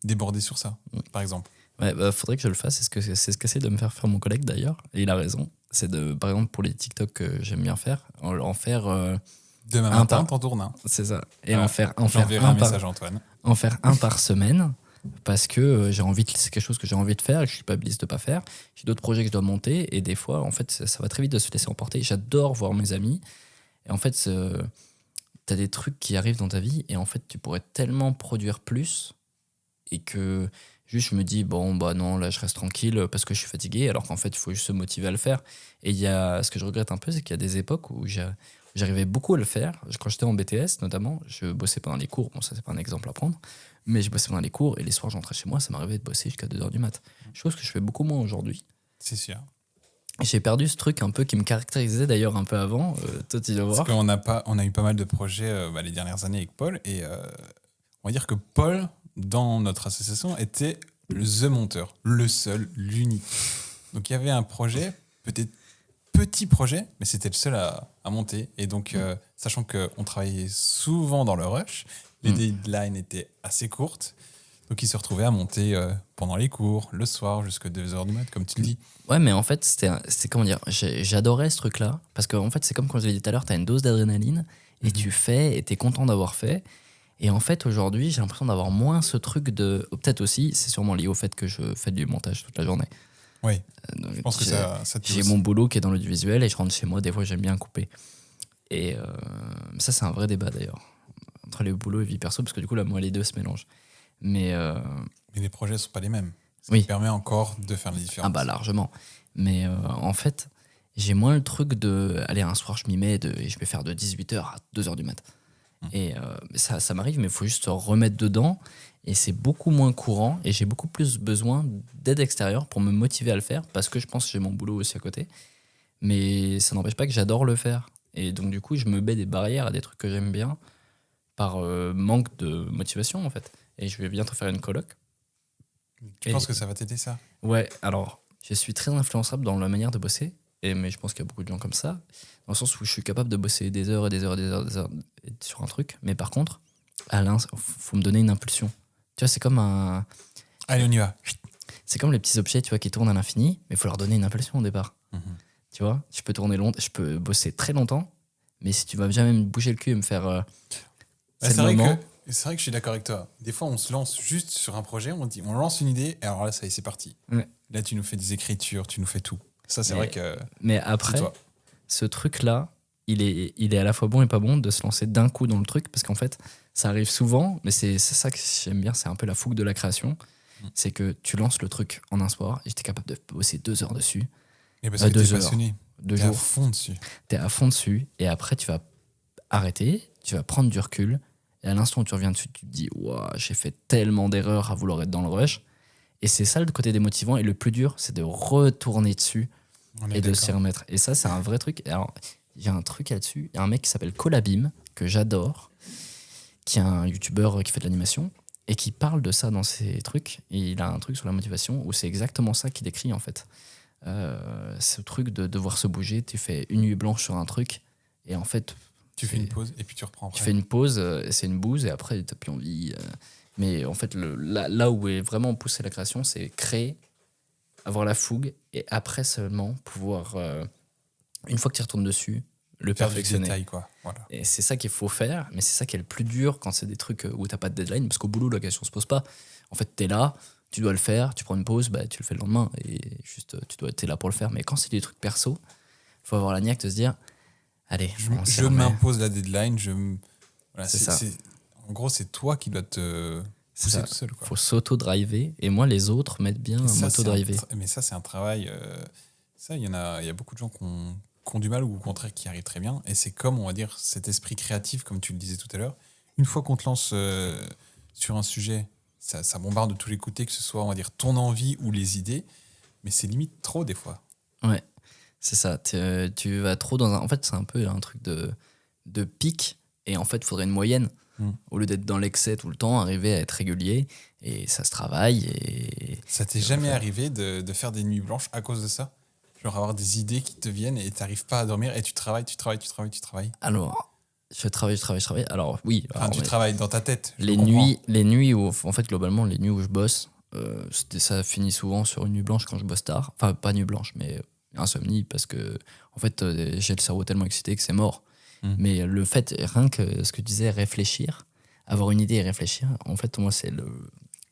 [SPEAKER 1] déborder sur ça, par exemple.
[SPEAKER 2] Ouais, faudrait que je le fasse. C'est ce qu'essaie de me faire faire mon collègue d'ailleurs. Et il a raison. C'est par exemple, pour les TikTok que j'aime bien faire, en faire.
[SPEAKER 1] Demain
[SPEAKER 2] Un
[SPEAKER 1] matin,
[SPEAKER 2] par-
[SPEAKER 1] t'en tournes un.
[SPEAKER 2] C'est ça. Et
[SPEAKER 1] Voilà.
[SPEAKER 2] en faire
[SPEAKER 1] J'enverrai un message à Antoine.
[SPEAKER 2] en faire un par semaine. Parce que c'est quelque chose que j'ai envie de faire et que je culpabilise de pas faire. J'ai d'autres projets que je dois monter. Et des fois, en fait, ça va très vite de se laisser emporter. J'adore voir mes amis. Et en fait, t'as des trucs qui arrivent dans ta vie. Et en fait, tu pourrais tellement produire plus. Et que juste je me dis bon bah non là je reste tranquille parce que je suis fatigué alors qu'en fait il faut juste se motiver à le faire. Et il y a ce que je regrette un peu, c'est qu'il y a des époques où j'arrivais beaucoup à le faire. Quand j'étais en BTS notamment, je bossais pendant les cours. Bon, ça c'est pas un exemple à prendre, mais je bossais pendant les cours et les soirs j'entrais chez moi, ça m'arrivait de bosser jusqu'à 2h du mat, chose que je fais beaucoup moins aujourd'hui.
[SPEAKER 1] C'est sûr.
[SPEAKER 2] Et j'ai perdu ce truc un peu qui me caractérisait d'ailleurs un peu avant. Toi tu vas
[SPEAKER 1] Parce
[SPEAKER 2] voir.
[SPEAKER 1] qu'on a eu pas mal de projets les dernières années avec Paul et on va dire que Paul, dans notre association, était the monteur, le seul, l'unique. Donc il y avait un projet, peut-être petit projet, mais c'était le seul à monter. Et donc, sachant qu'on travaillait souvent dans le rush, les deadlines étaient assez courtes. Donc il se retrouvait à monter pendant les cours, le soir, jusqu'à 2h du mat, comme tu le dis.
[SPEAKER 2] Ouais, mais en fait, c'est comment dire, j'adorais ce truc-là, parce qu'en fait, c'est comme quand je l'ai dit tout à l'heure, t'as une dose d'adrénaline, et tu fais, et t'es content d'avoir fait. Et en fait, aujourd'hui, j'ai l'impression d'avoir moins ce truc de... Peut-être aussi, c'est sûrement lié au fait que je fais du montage toute la journée.
[SPEAKER 1] Oui,
[SPEAKER 2] Donc,
[SPEAKER 1] je pense que ça te
[SPEAKER 2] j'ai
[SPEAKER 1] aussi.
[SPEAKER 2] mon boulot qui est dans l'audiovisuel, et je rentre chez moi, des fois, j'aime bien couper. Et ça, c'est un vrai débat, d'ailleurs, entre les boulots et vie perso, parce que du coup, là, moi, les deux se mélangent. Mais...
[SPEAKER 1] Mais les projets ne sont pas les mêmes. Ça
[SPEAKER 2] Oui.
[SPEAKER 1] te permet encore de faire la différence.
[SPEAKER 2] Ah bah largement. Mais en fait, j'ai moins le truc de... Allez, un soir, je m'y mets et je vais faire de 18h à 2h du mat. Et ça m'arrive, mais il faut juste se remettre dedans. Et c'est beaucoup moins courant. Et j'ai beaucoup plus besoin d'aide extérieure pour me motiver à le faire. Parce que je pense que j'ai mon boulot aussi à côté. Mais ça n'empêche pas que j'adore le faire. Et donc, du coup, je me mets des barrières à des trucs que j'aime bien par manque de motivation, en fait. Et je vais bientôt faire une coloc.
[SPEAKER 1] Tu penses que ça va t'aider, ça?
[SPEAKER 2] Ouais, alors, je suis très influençable dans la manière de bosser, mais je pense qu'il y a beaucoup de gens comme ça, dans le sens où je suis capable de bosser des heures et des heures et des heures, et des heures sur un truc, mais par contre, faut me donner une impulsion. Tu vois, c'est comme
[SPEAKER 1] Allez, on y va.
[SPEAKER 2] c'est comme les petits objets, tu vois, qui tournent à l'infini, mais il faut leur donner une impulsion au départ. Tu vois, je peux bosser très longtemps, mais si tu vas jamais me bouger le cul et me faire...
[SPEAKER 1] C'est vrai que je suis d'accord avec toi. Des fois, on se lance juste sur un projet, on lance une idée, et alors là, ça y est, c'est parti.
[SPEAKER 2] Ouais.
[SPEAKER 1] Là, tu nous fais des écritures, tu nous fais tout. Ça, c'est vrai que...
[SPEAKER 2] Mais après,
[SPEAKER 1] toi.
[SPEAKER 2] ce truc-là, il est à la fois bon et pas bon de se lancer d'un coup dans le truc, parce qu'en fait, ça arrive souvent, mais c'est ça que j'aime bien, c'est un peu la fougue de la création. C'est que tu lances le truc en un soir, et j'étais capable de bosser 2 heures dessus.
[SPEAKER 1] Et parce que t'es passionné.
[SPEAKER 2] 2
[SPEAKER 1] T'es à
[SPEAKER 2] jours.
[SPEAKER 1] fond dessus.
[SPEAKER 2] T'es à fond dessus, et après, tu vas arrêter, tu vas prendre du recul, et à l'instant où tu reviens dessus, tu te dis ouah, j'ai fait tellement d'erreurs à vouloir être dans le rush. Et c'est ça le côté démotivant, et le plus dur, c'est de retourner dessus et de s'y remettre. Et ça, c'est un vrai truc. Alors, il y a un truc là-dessus, il y a un mec qui s'appelle Colabim, que j'adore, qui est un youtubeur qui fait de l'animation. et qui parle de ça dans ses trucs. Et il a un truc sur la motivation où c'est exactement ça qu'il décrit en fait. Ce truc de devoir se bouger, tu fais une nuit blanche sur un truc et en fait
[SPEAKER 1] Tu fais une pause et puis tu reprends après.
[SPEAKER 2] tu fais une pause, c'est une bouse et après t'as plus envie. Mais en fait là où est vraiment poussée la création, c'est créer, avoir la fougue et après seulement pouvoir, une fois que tu retournes dessus, le
[SPEAKER 1] Faire du
[SPEAKER 2] perfectionner.
[SPEAKER 1] détail, quoi. Voilà.
[SPEAKER 2] Et c'est ça qu'il faut faire, mais c'est ça qui est le plus dur quand c'est des trucs où t'as pas de deadline, parce qu'au boulot, la question se pose pas. En fait, t'es là, tu dois le faire, tu prends une pause, bah, tu le fais le lendemain, et juste, t'es là pour le faire. Mais quand c'est des trucs perso, faut avoir la niaque de se dire, allez, on s'y
[SPEAKER 1] Je
[SPEAKER 2] remet.
[SPEAKER 1] m'impose la deadline. Voilà,
[SPEAKER 2] C'est ça.
[SPEAKER 1] En gros, c'est toi qui dois te
[SPEAKER 2] C'est
[SPEAKER 1] pousser
[SPEAKER 2] ça.
[SPEAKER 1] tout seul, quoi.
[SPEAKER 2] Faut s'auto-driver, et moi, les autres m'aident bien
[SPEAKER 1] Et
[SPEAKER 2] à
[SPEAKER 1] ça,
[SPEAKER 2] m'auto-driver.
[SPEAKER 1] mais ça, c'est un travail. Ça, il y a beaucoup de gens qui ont du mal ou au contraire qui arrivent très bien. Et c'est comme, on va dire, cet esprit créatif, comme tu le disais tout à l'heure. Une fois qu'on te lance sur un sujet, ça bombarde de tous les côtés, que ce soit, on va dire, ton envie ou les idées. Mais c'est limite trop, des fois.
[SPEAKER 2] Ouais, c'est ça. Tu vas trop dans un. En fait, c'est un peu un truc de pic, et en fait, il faudrait une moyenne. Au lieu d'être dans l'excès tout le temps, arriver à être régulier, et ça se travaille. Et
[SPEAKER 1] Ça t'est jamais arrivé de faire des nuits blanches à cause de ça? Genre avoir des idées qui te viennent et t'arrives pas à dormir et tu travailles.
[SPEAKER 2] alors, je travaille. Alors, oui.
[SPEAKER 1] Enfin,
[SPEAKER 2] alors,
[SPEAKER 1] tu travailles dans ta tête. Je
[SPEAKER 2] les
[SPEAKER 1] comprends.
[SPEAKER 2] nuits où, en fait, globalement, les nuits où je bosse, ça finit souvent sur une nuit blanche quand je bosse tard. Enfin, pas nuit blanche, mais insomnie, parce que, en fait, j'ai le cerveau tellement excité que c'est mort. Mais le fait, rien que ce que tu disais, réfléchir, avoir une idée et réfléchir, en fait, moi, c'est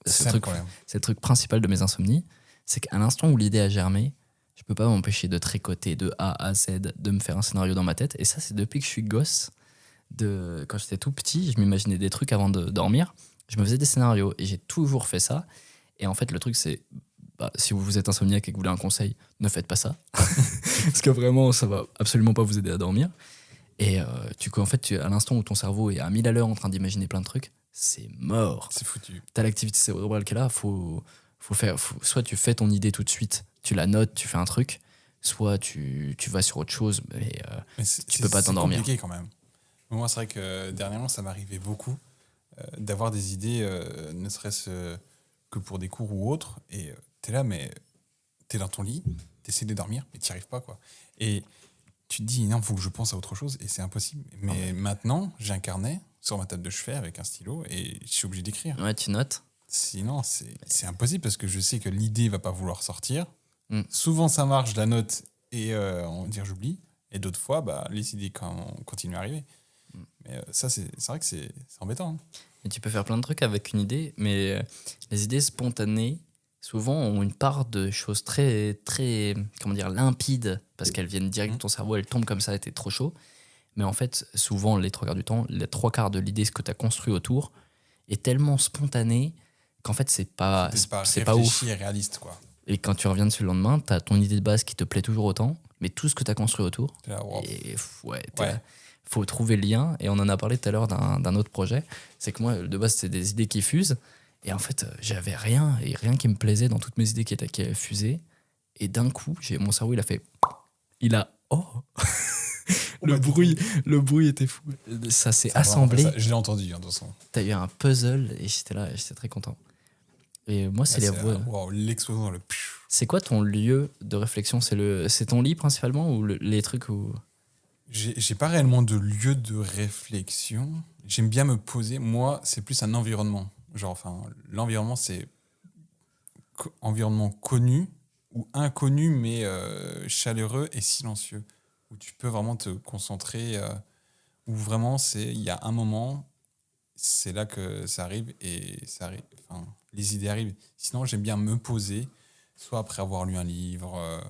[SPEAKER 1] C'est ça le problème.
[SPEAKER 2] c'est le truc principal de mes insomnies. C'est qu'à l'instant où l'idée a germé, je peux pas m'empêcher de tricoter de A à Z, de me faire un scénario dans ma tête. Et ça, c'est depuis que je suis gosse. Quand j'étais tout petit, je m'imaginais des trucs avant de dormir. Je me faisais des scénarios et j'ai toujours fait ça. Et en fait, le truc, c'est si vous êtes insomniaque et que vous voulez un conseil, ne faites pas ça. Parce que vraiment, ça va absolument pas vous aider à dormir. Et en fait, à l'instant où ton cerveau est à 1000 à l'heure en train d'imaginer plein de trucs, c'est mort.
[SPEAKER 1] C'est foutu.
[SPEAKER 2] T'as l'activité cérébrale qui est là, soit tu fais ton idée tout de suite, tu la notes, tu fais un truc, soit tu vas sur autre chose, mais tu peux pas t'endormir.
[SPEAKER 1] C'est compliqué quand même. Moi, c'est vrai que dernièrement, ça m'arrivait beaucoup d'avoir des idées, ne serait-ce que pour des cours ou autres, et t'es là, mais t'es dans ton lit, t'essaies de dormir, mais t'y arrives pas, quoi. Et tu te dis, non, il faut que je pense à autre chose, et c'est impossible. Mais maintenant, j'ai un carnet sur ma table de chevet avec un stylo, et je suis obligé d'écrire.
[SPEAKER 2] Ouais, tu notes.
[SPEAKER 1] Sinon, c'est impossible, parce que je sais que l'idée va pas vouloir sortir.
[SPEAKER 2] Souvent,
[SPEAKER 1] ça marche, je la note, et on va dire j'oublie. Et d'autres fois, les idées continuent à arriver. Mais ça, c'est vrai que c'est embêtant. Hein.
[SPEAKER 2] Et tu peux faire plein de trucs avec une idée, mais les idées spontanées, souvent, ont une part de choses très, très, comment dire, limpides, parce qu'elles viennent direct de ton cerveau, elles tombent comme ça et t'es trop chaud. Mais en fait, souvent, les 3 quarts du temps, les 3 quarts de l'idée, ce que tu as construit autour, est tellement spontané qu'en fait, c'est pas ouf.
[SPEAKER 1] Et réaliste, quoi.
[SPEAKER 2] Et quand tu reviens dessus le lendemain, tu as ton idée de base qui te plaît toujours autant, mais tout ce que tu as construit autour,
[SPEAKER 1] Là, wow.
[SPEAKER 2] et faut trouver le lien. Et on en a parlé tout à l'heure d'un autre projet. C'est que moi, de base, c'était des idées qui fusent. Et en fait, j'avais rien, et rien qui me plaisait dans toutes mes idées qui fusaient. Et d'un coup, mon cerveau, le bruit était fou. Ça s'est assemblé.
[SPEAKER 1] Je l'ai entendu, de toute façon.
[SPEAKER 2] T'as eu un puzzle, et j'étais là, j'étais très content. Et moi, c'est les voix.
[SPEAKER 1] Wow, l'explosion dans le.
[SPEAKER 2] C'est quoi ton lieu de réflexion? C'est ton lit principalement ou les trucs où.
[SPEAKER 1] J'ai pas réellement de lieu de réflexion. J'aime bien me poser. Moi, c'est plus un environnement. L'environnement, c'est environnement connu ou inconnu, mais chaleureux et silencieux, où tu peux vraiment te concentrer, où vraiment, il y a un moment, c'est là que ça arrive et ça arrive. Enfin, les idées arrivent. Sinon, j'aime bien me poser, soit après avoir lu un livre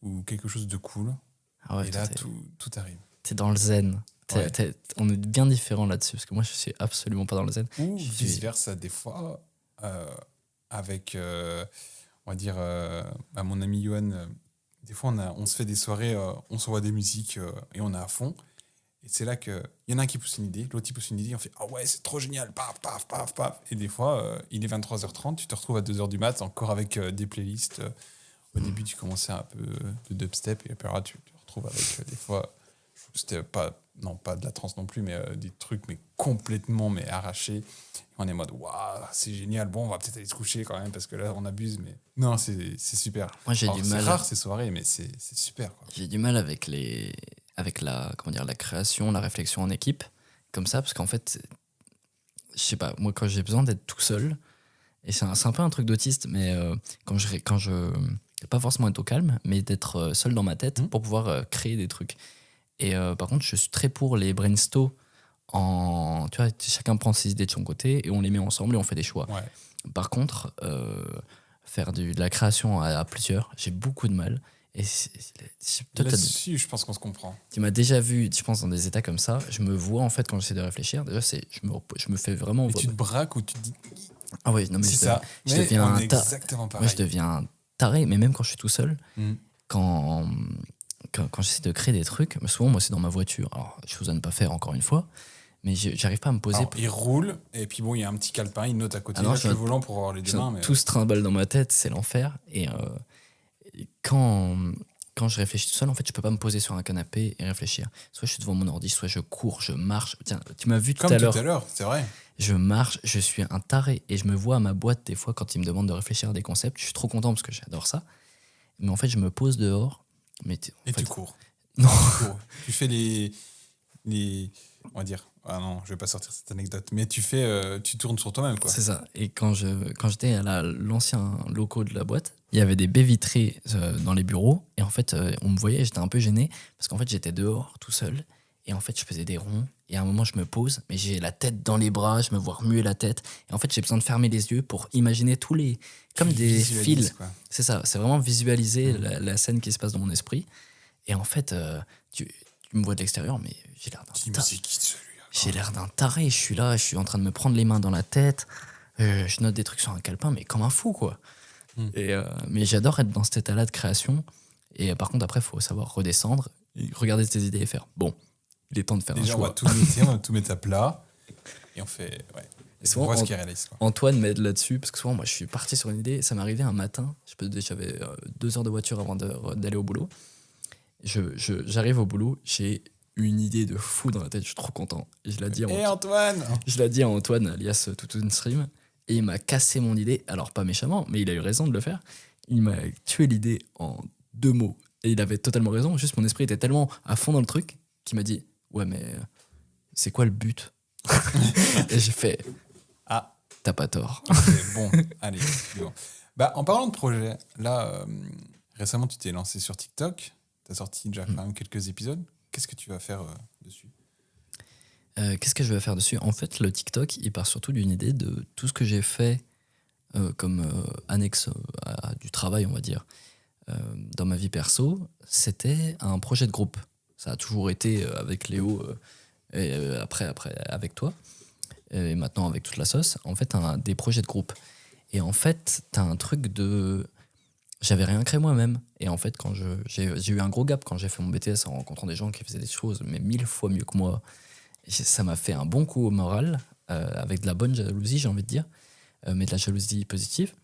[SPEAKER 1] ou quelque chose de cool. Ah ouais, et là, tout arrive.
[SPEAKER 2] T'es dans le zen. On est bien différents là-dessus, parce que moi, je suis absolument pas dans le zen.
[SPEAKER 1] Ou vice-versa, des fois, avec, on va dire, mon ami Johan, des fois, on se fait des soirées, on s'envoie des musiques et on est à fond. Et c'est là qu'il y en a un qui pousse une idée, l'autre qui pousse une idée, on fait « Ah ouais, c'est trop génial, paf, paf, paf, paf ». Et des fois, il est 23h30, tu te retrouves à 2h du mat, encore avec des playlists. Au début, tu commençais un peu de dubstep, et après là, tu te retrouves avec des fois, c'était pas non pas de la trance non plus, mais des trucs mais complètement mais arrachés. Et on est en mode waouh, c'est génial. Bon, on va peut-être aller se coucher quand même parce que là on abuse, mais non, c'est super.
[SPEAKER 2] Moi, j'ai
[SPEAKER 1] Alors,
[SPEAKER 2] du
[SPEAKER 1] c'est
[SPEAKER 2] mal.
[SPEAKER 1] rare ces soirées, mais c'est super, quoi.
[SPEAKER 2] J'ai du mal avec la, comment dire, la création, la réflexion en équipe, comme ça, parce qu'en fait, je sais pas, moi, quand j'ai besoin d'être tout seul, et c'est un peu un truc d'autiste, mais quand je pas forcément être au calme, mais d'être seul dans ma tête pour pouvoir créer des trucs. Et par contre, je suis très pour les brainstorms tu vois, chacun prend ses idées de son côté et on les met ensemble et on fait des choix.
[SPEAKER 1] Ouais.
[SPEAKER 2] Par contre, faire de la création à plusieurs, j'ai beaucoup de mal. Et toi,
[SPEAKER 1] Là-dessus, je pense qu'on se comprend.
[SPEAKER 2] tu m'as déjà vu, je pense, dans des états comme ça. Je me vois, en fait, quand j'essaie de réfléchir. Déjà, je me fais vraiment.
[SPEAKER 1] Et tu te braques ou tu te dis.
[SPEAKER 2] Ah oui, non, mais
[SPEAKER 1] C'est ça.
[SPEAKER 2] je
[SPEAKER 1] Mais
[SPEAKER 2] deviens
[SPEAKER 1] on
[SPEAKER 2] un
[SPEAKER 1] est exactement
[SPEAKER 2] moi,
[SPEAKER 1] pareil.
[SPEAKER 2] je deviens un taré, mais même quand je suis tout seul,
[SPEAKER 1] Mm.
[SPEAKER 2] quand, quand j'essaie de créer des trucs, souvent, moi, c'est dans ma voiture. Alors, chose à ne pas faire, encore une fois, mais j'arrive pas à me poser.
[SPEAKER 1] Alors, il roule, et puis bon, il y a un petit calepin, il note à côté.
[SPEAKER 2] Alors,
[SPEAKER 1] Là, le volant pour avoir les deux mains. Mais...
[SPEAKER 2] Tout se trimballe dans ma tête, c'est l'enfer. Et quand je réfléchis tout seul, en fait, je peux pas me poser sur un canapé et réfléchir. Soit je suis devant mon ordi, soit je cours, je marche. Tiens, tu m'as vu tout
[SPEAKER 1] Comme
[SPEAKER 2] à
[SPEAKER 1] tout à
[SPEAKER 2] l'heure.
[SPEAKER 1] l'heure, c'est vrai.
[SPEAKER 2] Je marche, je suis un taré et je me vois à ma boîte des fois quand ils me demandent de réfléchir à des concepts. Je suis trop content parce que j'adore ça. Mais en fait, je me pose dehors. Mais
[SPEAKER 1] Et
[SPEAKER 2] fait,
[SPEAKER 1] tu cours.
[SPEAKER 2] Non.
[SPEAKER 1] Tu cours. Tu fais les. On va dire. Ah non, je vais pas sortir cette anecdote. Mais tu tournes sur toi-même, quoi.
[SPEAKER 2] C'est ça. Et quand j'étais à l'ancien locaux de la boîte, il y avait des baies vitrées dans les bureaux. Et en fait, on me voyait, j'étais un peu gêné parce qu'en fait, j'étais dehors tout seul. Et en fait, je faisais des ronds. Et à un moment, je me pose, mais j'ai la tête dans les bras, je me vois remuer la tête. Et en fait, j'ai besoin de fermer les yeux pour imaginer tous les. Comme
[SPEAKER 1] Tu
[SPEAKER 2] des
[SPEAKER 1] visualises,
[SPEAKER 2] fils.
[SPEAKER 1] quoi.
[SPEAKER 2] C'est ça, c'est vraiment visualiser la scène qui se passe dans mon esprit. Et en fait, tu me vois de l'extérieur, mais j'ai l'air d'un
[SPEAKER 1] Tu dis, mais c'est qui celui-là, quoi.
[SPEAKER 2] J'ai l'air d'un taré. Je suis là, je suis en train de me prendre les mains dans la tête. Je note des trucs sur un calepin, mais comme un fou, quoi. Et, mais j'adore être dans cet état-là de création. Et par contre, après, il faut savoir redescendre, regarder tes idées et faire bon, il est temps de faire
[SPEAKER 1] Déjà,
[SPEAKER 2] un
[SPEAKER 1] on va
[SPEAKER 2] choix.
[SPEAKER 1] on va tout mettre à plat. Et on fait. Ouais.
[SPEAKER 2] Et
[SPEAKER 1] Et
[SPEAKER 2] souvent,
[SPEAKER 1] on voit ce qui est réaliste, quoi.
[SPEAKER 2] Antoine m'aide là-dessus, parce que souvent, moi, je suis parti sur une idée. Ça m'est arrivé un matin. J'avais 2 heures de voiture avant d'aller au boulot. J'arrive au boulot, j'ai une idée de fou dans la tête, je suis trop content. Et je la dis
[SPEAKER 1] Et Antoine
[SPEAKER 2] Je l'ai dit à Antoine, alias Toutoun Stream, et il m'a cassé mon idée. Alors, pas méchamment, mais il a eu raison de le faire. Il m'a tué l'idée en 2 mots. Et il avait totalement raison. Juste, mon esprit était tellement à fond dans le truc qu'il m'a dit ouais, mais c'est quoi le but? Et j'ai fait
[SPEAKER 1] Ah,
[SPEAKER 2] t'as pas tort.
[SPEAKER 1] ok, bon, allez. Bon. Bah, en parlant de projet, là, récemment, tu t'es lancé sur TikTok. Tu as sorti déjà quand même quelques épisodes. Qu'est-ce que tu vas faire dessus?
[SPEAKER 2] Qu'est-ce que je vais faire dessus? En fait, le TikTok, il part surtout d'une idée de tout ce que j'ai fait comme annexe du travail, on va dire, dans ma vie perso. C'était un projet de groupe. Ça a toujours été avec Léo et après avec toi. Et maintenant avec toute la sauce. En fait, des projets de groupe. Et en fait, t'as un truc de... J'avais rien créé moi-même. Et en fait, quand j'ai eu un gros gap quand j'ai fait mon BTS en rencontrant des gens qui faisaient des choses, mais 1000 fois mieux que moi. Et ça m'a fait un bon coup au moral, avec de la bonne jalousie, j'ai envie de dire, mais de la jalousie positive.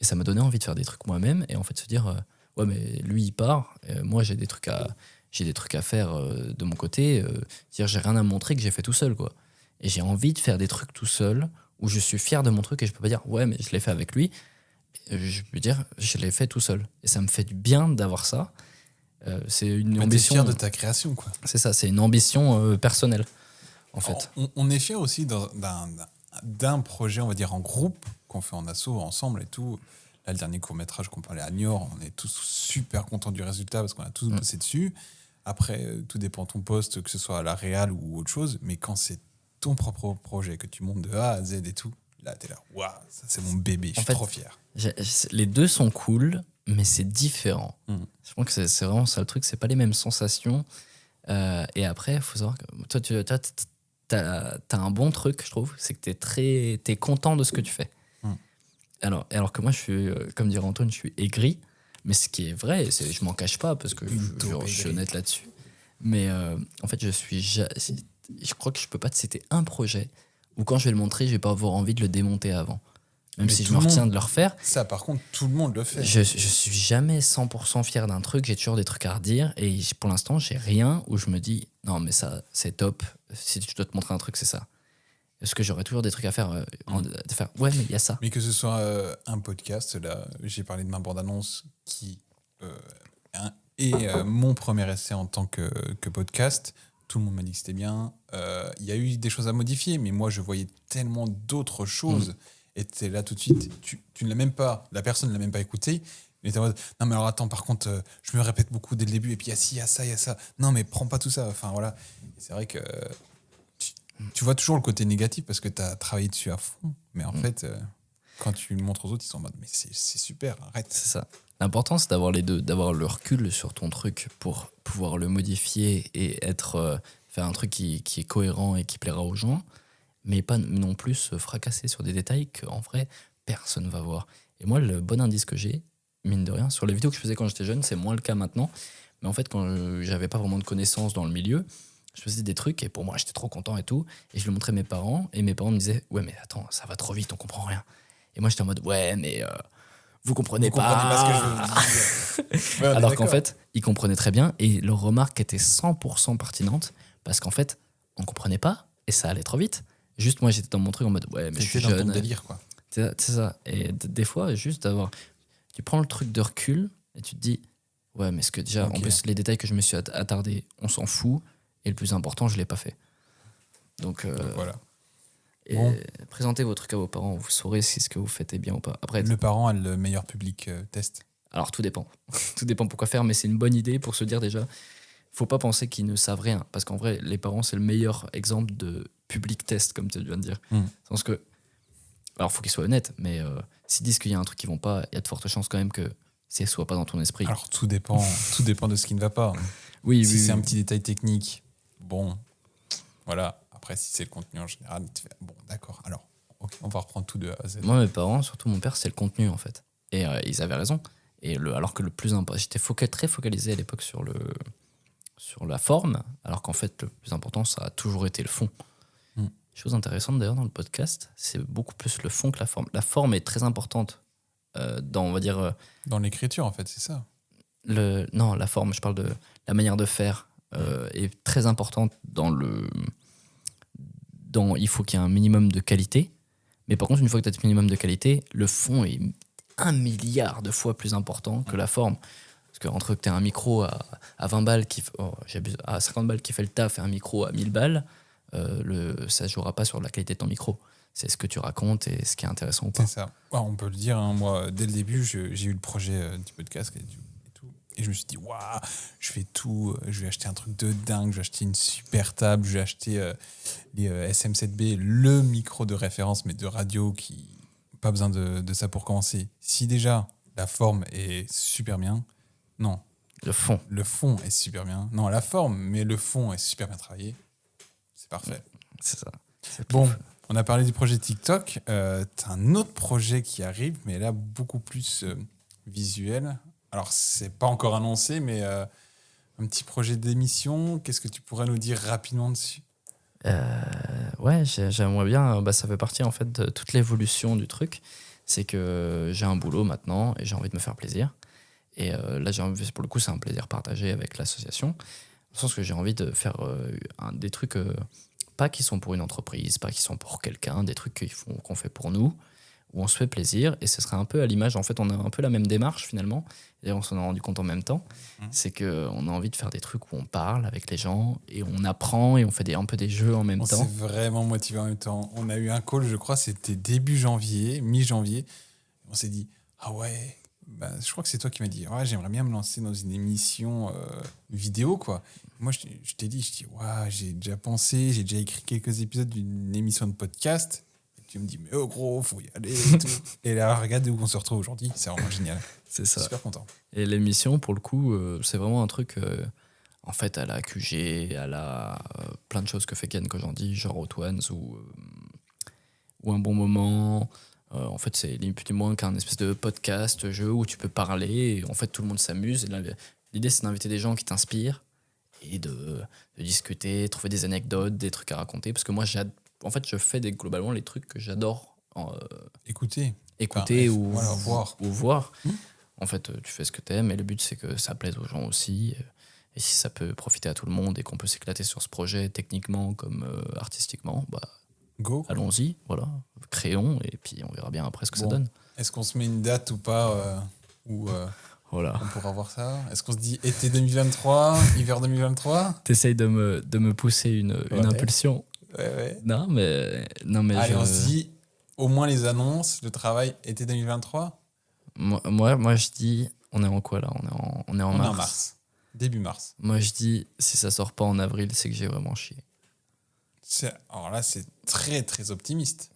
[SPEAKER 2] Et ça m'a donné envie de faire des trucs moi-même. Et en fait, se dire, ouais, mais lui, il part. Moi, j'ai des trucs à faire de mon côté. Dire, j'ai rien à montrer que j'ai fait tout seul, quoi. Et j'ai envie de faire des trucs tout seul, où je suis fier de mon truc et je peux pas dire, ouais, mais je l'ai fait avec lui. Je peux dire, je l'ai fait tout seul. Et ça me fait du bien d'avoir ça. C'est une
[SPEAKER 1] T'es
[SPEAKER 2] ambition.
[SPEAKER 1] fier de ta création, quoi.
[SPEAKER 2] C'est ça, c'est une ambition personnelle, en fait.
[SPEAKER 1] On est fier aussi d'un projet, on va dire, en groupe, qu'on fait en asso, ensemble et tout. Là, le dernier court-métrage qu'on parlait à Niort, on est tous super contents du résultat parce qu'on a tous bossé dessus. Après, tout dépend de ton poste, que ce soit à la réal ou autre chose. Mais quand c'est ton propre projet, que tu montes de A à Z et tout, là, t'es là, waouh, ça c'est mon bébé, je suis trop fier.
[SPEAKER 2] Les deux sont cool, mais c'est différent. Je pense que c'est vraiment ça le truc, c'est pas les mêmes sensations. Et après, il faut savoir que toi, t'as un bon truc, je trouve, c'est que t'es content de ce que tu fais. Alors que moi, je suis, comme dirait Antoine, je suis aigri, mais ce qui est vrai, je m'en cache pas parce que je suis honnête là-dessus. Mais en fait, je crois que je peux pas te citer un projet où quand je vais le montrer, je vais pas avoir envie de le démonter avant. même
[SPEAKER 1] Mais
[SPEAKER 2] si je
[SPEAKER 1] tout
[SPEAKER 2] me
[SPEAKER 1] le
[SPEAKER 2] retiens
[SPEAKER 1] monde-
[SPEAKER 2] de le refaire.
[SPEAKER 1] Ça, par contre, tout le monde le fait.
[SPEAKER 2] Je suis jamais 100% fier d'un truc, j'ai toujours des trucs à redire et pour l'instant, j'ai rien où je me dis non, mais ça, c'est top. Si tu dois te montrer un truc, c'est ça. Est-ce que j'aurais toujours des trucs à faire, de faire ouais, mais il y a ça.
[SPEAKER 1] Mais que ce soit un podcast, là, j'ai parlé de ma bande-annonce qui est mon premier essai en tant que podcast. Tout le monde m'a dit que c'était bien. Il y a eu des choses à modifier, mais moi, je voyais tellement d'autres choses. Et t'es là tout de suite, tu ne l'as même pas, la personne ne l'a même pas écouté. Mais t'es en mode, non, mais alors attends, par contre, je me répète beaucoup dès le début, et puis il y a ci, il y a ça, il y a ça. Non, mais prends pas tout ça. Enfin, voilà. Et c'est vrai que tu vois toujours le côté négatif parce que tu as travaillé dessus à fond. Mais en fait, quand tu le montres aux autres, ils sont en mode, mais c'est super, arrête.
[SPEAKER 2] C'est ça. L'important, c'est d'avoir les deux, d'avoir le recul sur ton truc pour pouvoir le modifier et faire un truc qui est cohérent et qui plaira aux gens, mais pas non plus se fracasser sur des détails qu'en vrai, personne va voir. Et moi, le bon indice que j'ai, mine de rien, sur les vidéos que je faisais quand j'étais jeune, c'est moins le cas maintenant, mais en fait, quand j'avais pas vraiment de connaissances dans le milieu, je faisais des trucs et pour moi, j'étais trop content et tout, et je le montrais à mes parents, et mes parents me disaient « Ouais, mais attends, ça va trop vite, on comprend rien. » Et moi, j'étais en mode « Ouais, mais... vous comprenez
[SPEAKER 1] Vous comprenez pas ce que je veux dire. Ouais, on est
[SPEAKER 2] Alors qu'en
[SPEAKER 1] d'accord.
[SPEAKER 2] fait, ils comprenaient très bien et leur remarque était 100% pertinente parce qu'en fait, on comprenait pas et ça allait trop vite. Juste moi, j'étais dans mon truc en mode ouais, mais je suis
[SPEAKER 1] T'étais dans ton
[SPEAKER 2] jeune.
[SPEAKER 1] délire, quoi.
[SPEAKER 2] C'est ça. Et des fois, juste d'avoir. Tu prends le truc de recul et tu te dis ouais, mais ce que déjà,
[SPEAKER 1] Ok.
[SPEAKER 2] en plus, les détails que je me suis attardé, on s'en fout. Et le plus important, je l'ai pas fait. Donc,
[SPEAKER 1] Donc, voilà.
[SPEAKER 2] et
[SPEAKER 1] Bon.
[SPEAKER 2] présentez vos trucs à vos parents, vous saurez si ce que vous faites est bien ou pas. Après,
[SPEAKER 1] Le parent a le meilleur public test.
[SPEAKER 2] alors tout dépend. Tout dépend pourquoi faire, mais c'est une bonne idée pour se dire déjà, faut pas penser qu'ils ne savent rien. Parce qu'en vrai, les parents, c'est le meilleur exemple de public test, comme tu viens de dire. Parce que, alors faut qu'ils soient honnêtes, mais s'ils disent qu'il y a un truc qui ne va pas, il y a de fortes chances quand même que ça soit pas dans ton esprit.
[SPEAKER 1] Alors, tout dépend de ce qui ne va pas.
[SPEAKER 2] oui,
[SPEAKER 1] Si
[SPEAKER 2] oui,
[SPEAKER 1] c'est
[SPEAKER 2] oui.
[SPEAKER 1] un petit détail technique, bon, voilà. Après, si c'est le contenu en général, tu fais, bon, d'accord. Alors, ok, on va reprendre tout de A à Z.
[SPEAKER 2] Moi, mes parents, surtout mon père, c'est le contenu en fait. Et ils avaient raison. Et alors que le plus important, j'étais très focalisé à l'époque sur la forme, alors qu'en fait, le plus important, ça a toujours été le fond. Chose intéressante d'ailleurs dans le podcast, c'est beaucoup plus le fond que la forme. La forme est très importante dans, on va dire,
[SPEAKER 1] Dans l'écriture, en fait, c'est ça.
[SPEAKER 2] non, la forme, je parle de la manière de faire, est très importante il faut qu'il y ait un minimum de qualité. Mais par contre, une fois que tu as ce minimum de qualité, le fond est 1 milliard de fois plus important que la forme. Parce qu'entre que tu as un micro à 20 balles, j'abuse, à 50 balles qui fait le taf et un micro à 1000 balles, ça ne jouera pas sur la qualité de ton micro. C'est ce que tu racontes et ce qui est intéressant ou pas.
[SPEAKER 1] C'est ça. Ouais, on peut le dire, hein, moi, dès le début, j'ai eu le projet du podcast et tout. Et je me suis dit, waouh, je fais tout. Je vais acheter un truc de dingue. Je vais acheter une super table. Je vais acheter les SM7B, le micro de référence, mais de radio qui. Pas besoin de ça pour commencer. Si déjà la forme est super bien, non.
[SPEAKER 2] Le fond.
[SPEAKER 1] Le fond est super bien. Non, la forme, mais le fond est super bien travaillé. C'est parfait.
[SPEAKER 2] C'est ça.
[SPEAKER 1] Bon, on a parlé du projet TikTok. T'as un autre projet qui arrive, mais là, beaucoup plus visuel. Alors, c'est pas encore annoncé, mais un petit projet d'émission. Qu'est-ce que tu pourrais nous dire rapidement dessus ?
[SPEAKER 2] Ouais, j'aimerais bien. Ça fait partie en fait de toute l'évolution du truc. C'est que j'ai un boulot maintenant et j'ai envie de me faire plaisir. Et là, pour le coup, c'est un plaisir partagé avec l'association. Dans le sens que j'ai envie de faire des trucs, pas qui sont pour une entreprise, pas qui sont pour quelqu'un, des trucs qu'on fait pour nous, où on se fait plaisir. Et ce serait un peu à l'image, en fait, on a un peu la même démarche finalement. Et on s'en est rendu compte en même temps. C'est qu'on a envie de faire des trucs où on parle avec les gens et on apprend et on fait un peu des jeux en même
[SPEAKER 1] On
[SPEAKER 2] temps.
[SPEAKER 1] s'est vraiment motivé en même temps. On a eu un call, je crois, c'était début janvier, mi-janvier. On s'est dit, ah ouais, je crois que c'est toi qui m'as dit, ouais, j'aimerais bien me lancer dans une émission vidéo, quoi. Moi, je t'ai dit, ouais, j'ai déjà pensé, j'ai déjà écrit quelques épisodes d'une émission de podcast. Et tu me dis, mais oh gros, faut y aller et tout. Et là, regarde où on se retrouve aujourd'hui. C'est vraiment génial.
[SPEAKER 2] C'est ça.
[SPEAKER 1] Super content.
[SPEAKER 2] Et l'émission, pour le coup, c'est vraiment un truc, en fait, à la QG, à la plein de choses que fait Ken Kojandi, genre Hot Ones ou Un Bon Moment. En fait, c'est ni plus ni moins qu'un espèce de podcast, jeu où tu peux parler. Et en fait, tout le monde s'amuse. Et là, l'idée, c'est d'inviter des gens qui t'inspirent et de discuter, trouver des anecdotes, des trucs à raconter. Parce que moi, en fait, je fais globalement les trucs que j'adore.
[SPEAKER 1] Écoutez.
[SPEAKER 2] écouter
[SPEAKER 1] Voilà, voir.
[SPEAKER 2] ou voir. En fait, tu fais ce que t'aimes et le but, c'est que ça plaise aux gens aussi. Et si ça peut profiter à tout le monde et qu'on peut s'éclater sur ce projet techniquement comme artistiquement, bah,
[SPEAKER 1] Go.
[SPEAKER 2] allons-y, voilà, créons et puis on verra bien après ce que ça
[SPEAKER 1] Bon.
[SPEAKER 2] donne.
[SPEAKER 1] Est-ce qu'on se met une date ou pas où
[SPEAKER 2] Voilà.
[SPEAKER 1] on pourra voir ça? Est-ce qu'on se dit été 2023, hiver 2023?
[SPEAKER 2] T'essayes de me pousser une
[SPEAKER 1] Ouais.
[SPEAKER 2] impulsion.
[SPEAKER 1] Ouais.
[SPEAKER 2] Non, mais
[SPEAKER 1] Allez, on se dit au moins les annonces, le travail, été 2023?
[SPEAKER 2] moi, je dis, on est en quoi là? On est en
[SPEAKER 1] On est
[SPEAKER 2] mars.
[SPEAKER 1] en mars. Début mars.
[SPEAKER 2] Moi, je dis, si ça sort pas en avril, c'est que j'ai vraiment chié.
[SPEAKER 1] Alors là, c'est très, très optimiste.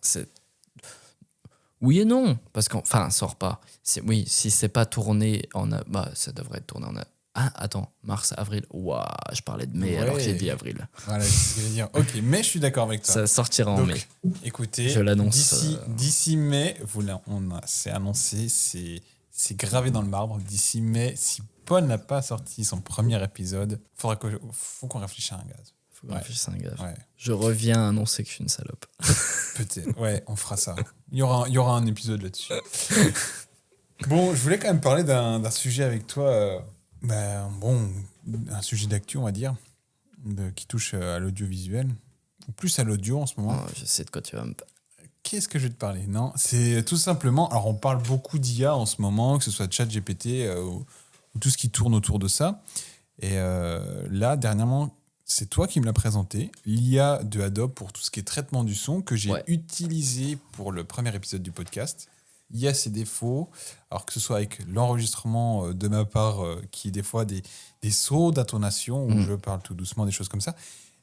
[SPEAKER 2] Oui et non, parce qu'enfin, sort pas. Oui, si c'est pas tourné bah, ça devrait être tourné en Ah, attends, mars, avril. Ouah, je parlais de mai alors que j'ai dit avril.
[SPEAKER 1] Voilà, c'est ce que je veux dire. Ok, mais je suis d'accord avec toi.
[SPEAKER 2] Ça sortira en
[SPEAKER 1] Donc,
[SPEAKER 2] mai.
[SPEAKER 1] écoutez,
[SPEAKER 2] Je l'annonce.
[SPEAKER 1] d'ici mai, c'est annoncé, c'est gravé dans le marbre. D'ici mai, si Paul n'a pas sorti son premier épisode, faut qu'on réfléchisse à un gaz.
[SPEAKER 2] Faut que je réfléchisse à un gars.
[SPEAKER 1] Ouais,
[SPEAKER 2] Je reviens annoncer que je suis une salope.
[SPEAKER 1] peut-être. Ouais, on fera ça. Il y aura un épisode là-dessus. Bon, je voulais quand même parler d'un sujet avec toi. Un sujet d'actu, on va dire, qui touche à l'audiovisuel, ou plus à l'audio en ce moment.
[SPEAKER 2] Oh, je sais de quoi tu vas me parler.
[SPEAKER 1] Qu'est-ce que je vais te parler? Non, c'est tout simplement. Alors, on parle beaucoup d'IA en ce moment, que ce soit ChatGPT ou tout ce qui tourne autour de ça. Et là, dernièrement, c'est toi qui me l'as présenté, l'IA de Adobe pour tout ce qui est traitement du son, que j'ai utilisé pour le premier épisode du podcast. Il y a ses défauts, alors que ce soit avec l'enregistrement de ma part, qui est des fois des sauts d'intonation, où je parle tout doucement, des choses comme ça.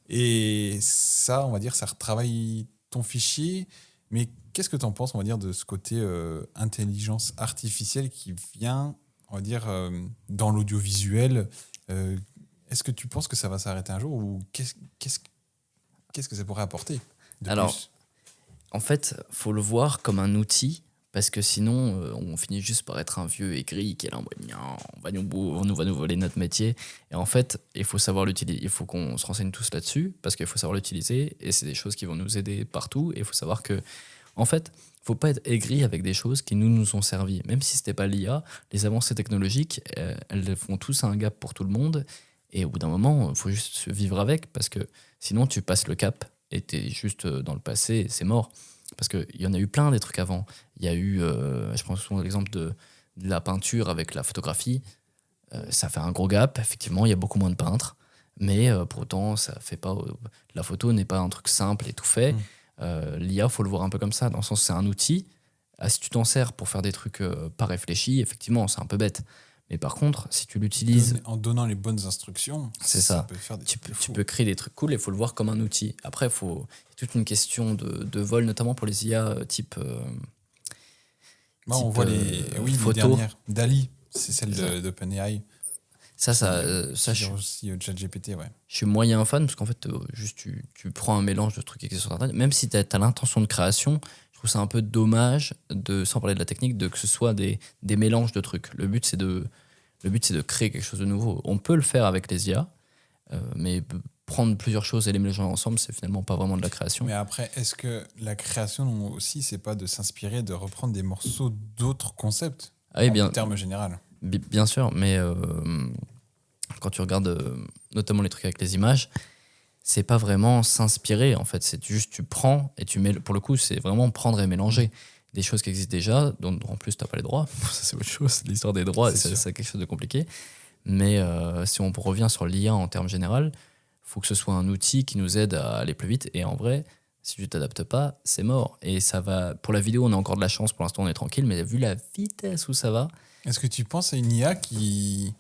[SPEAKER 1] Et ça, on va dire, ça retravaille ton fichier. Mais qu'est-ce que tu en penses, on va dire, de ce côté intelligence artificielle qui vient, on va dire, dans l'audiovisuel Est-ce que tu penses que ça va s'arrêter un jour ou qu'est-ce que ça pourrait apporter de plus?
[SPEAKER 2] En fait, faut le voir comme un outil parce que sinon, on finit juste par être un vieux aigri qui est là en mode on va nous voler notre métier. Et en fait, il faut savoir l'utiliser. Il faut qu'on se renseigne tous là-dessus parce qu'il faut savoir l'utiliser et c'est des choses qui vont nous aider partout. Et il faut savoir que, en fait, faut pas être aigri avec des choses qui nous ont servi. Même si c'était pas l'IA, les avancées technologiques, elles font tous un gap pour tout le monde. Et au bout d'un moment, il faut juste vivre avec parce que sinon, tu passes le cap et tu es juste dans le passé et c'est mort. Parce qu'il y en a eu plein des trucs avant. Il y a eu, je prends souvent l'exemple de la peinture avec la photographie. Ça fait un gros gap. Effectivement, il y a beaucoup moins de peintres. Mais pour autant, ça fait pas, la photo n'est pas un truc simple et tout fait. L'IA, il faut le voir un peu comme ça. Dans le sens, c'est un outil. Si tu t'en sers pour faire des trucs pas réfléchis, effectivement, c'est un peu bête. Mais par contre, si tu l'utilises...
[SPEAKER 1] En donnant les bonnes instructions,
[SPEAKER 2] c'est ça.
[SPEAKER 1] Peut faire des
[SPEAKER 2] tu peux créer des trucs cool et il faut le voir comme un outil. Après, il y a toute une question de vol, notamment pour les IA type...
[SPEAKER 1] on voit les dernières. Dali, c'est celle d'OpenAI.
[SPEAKER 2] Ça,
[SPEAKER 1] je aussi ChatGPT, ouais.
[SPEAKER 2] Je suis moyen fan parce qu'en fait, juste tu prends un mélange de trucs qui existent sur Internet. Même si tu as l'intention de création, je trouve ça un peu dommage, sans parler de la technique, que ce soit des mélanges de trucs. Le but, c'est de créer quelque chose de nouveau. On peut le faire avec les IA, mais prendre plusieurs choses et les mélanger ensemble, c'est finalement pas vraiment de la création.
[SPEAKER 1] Mais après, est-ce que la création aussi, c'est pas de s'inspirer, de reprendre des morceaux d'autres concepts en termes général?
[SPEAKER 2] Bien sûr, mais quand tu regardes notamment les trucs avec les images, c'est pas vraiment s'inspirer en fait, c'est juste tu prends et tu mets. Pour le coup, c'est vraiment prendre et mélanger des choses qui existent déjà, dont en plus t'as pas les droits. Ça c'est autre chose. L'histoire des droits, c'est quelque chose de compliqué. Mais si on revient sur l'IA en termes général, faut que ce soit un outil qui nous aide à aller plus vite. Et en vrai, si tu t'adaptes pas, c'est mort. Et ça va. Pour la vidéo, on a encore de la chance. Pour l'instant, on est tranquille. Mais vu la vitesse où ça va.
[SPEAKER 1] Est-ce que tu penses à une IA qui,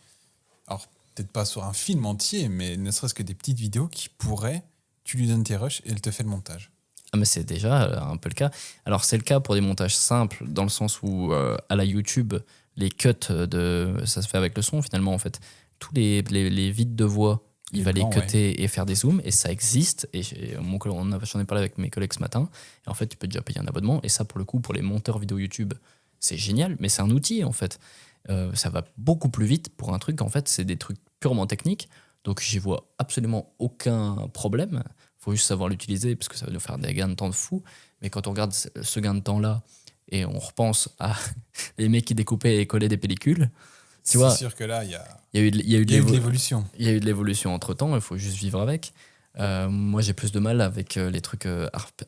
[SPEAKER 1] alors peut-être pas sur un film entier, mais ne serait-ce que des petites vidéos qui pourraient, tu lui donnes tes rushs et elle te fait le montage?
[SPEAKER 2] Ah mais c'est déjà un peu le cas. Alors c'est le cas pour des montages simples, dans le sens où à la YouTube, les cuts, ça se fait avec le son finalement en fait. Tous les vides de voix, il va les cutter et faire des zooms, et ça existe. Et j'en ai parlé avec mes collègues ce matin, et en fait tu peux déjà payer un abonnement, et ça pour le coup, pour les monteurs vidéo YouTube, c'est génial, mais c'est un outil en fait. Ça va beaucoup plus vite pour un truc, en fait c'est des trucs purement techniques, donc j'y vois absolument aucun problème. Faut juste savoir l'utiliser parce que ça va nous faire des gains de temps de fou. Mais quand on regarde ce gain de temps-là et on repense à les mecs qui découpaient et collaient des pellicules. Tu vois,
[SPEAKER 1] C'est sûr que là, il y a
[SPEAKER 2] il y a eu de
[SPEAKER 1] eu de l'évolution.
[SPEAKER 2] il y a eu de l'évolution entre-temps, il faut juste vivre avec. Moi, j'ai plus de mal avec les trucs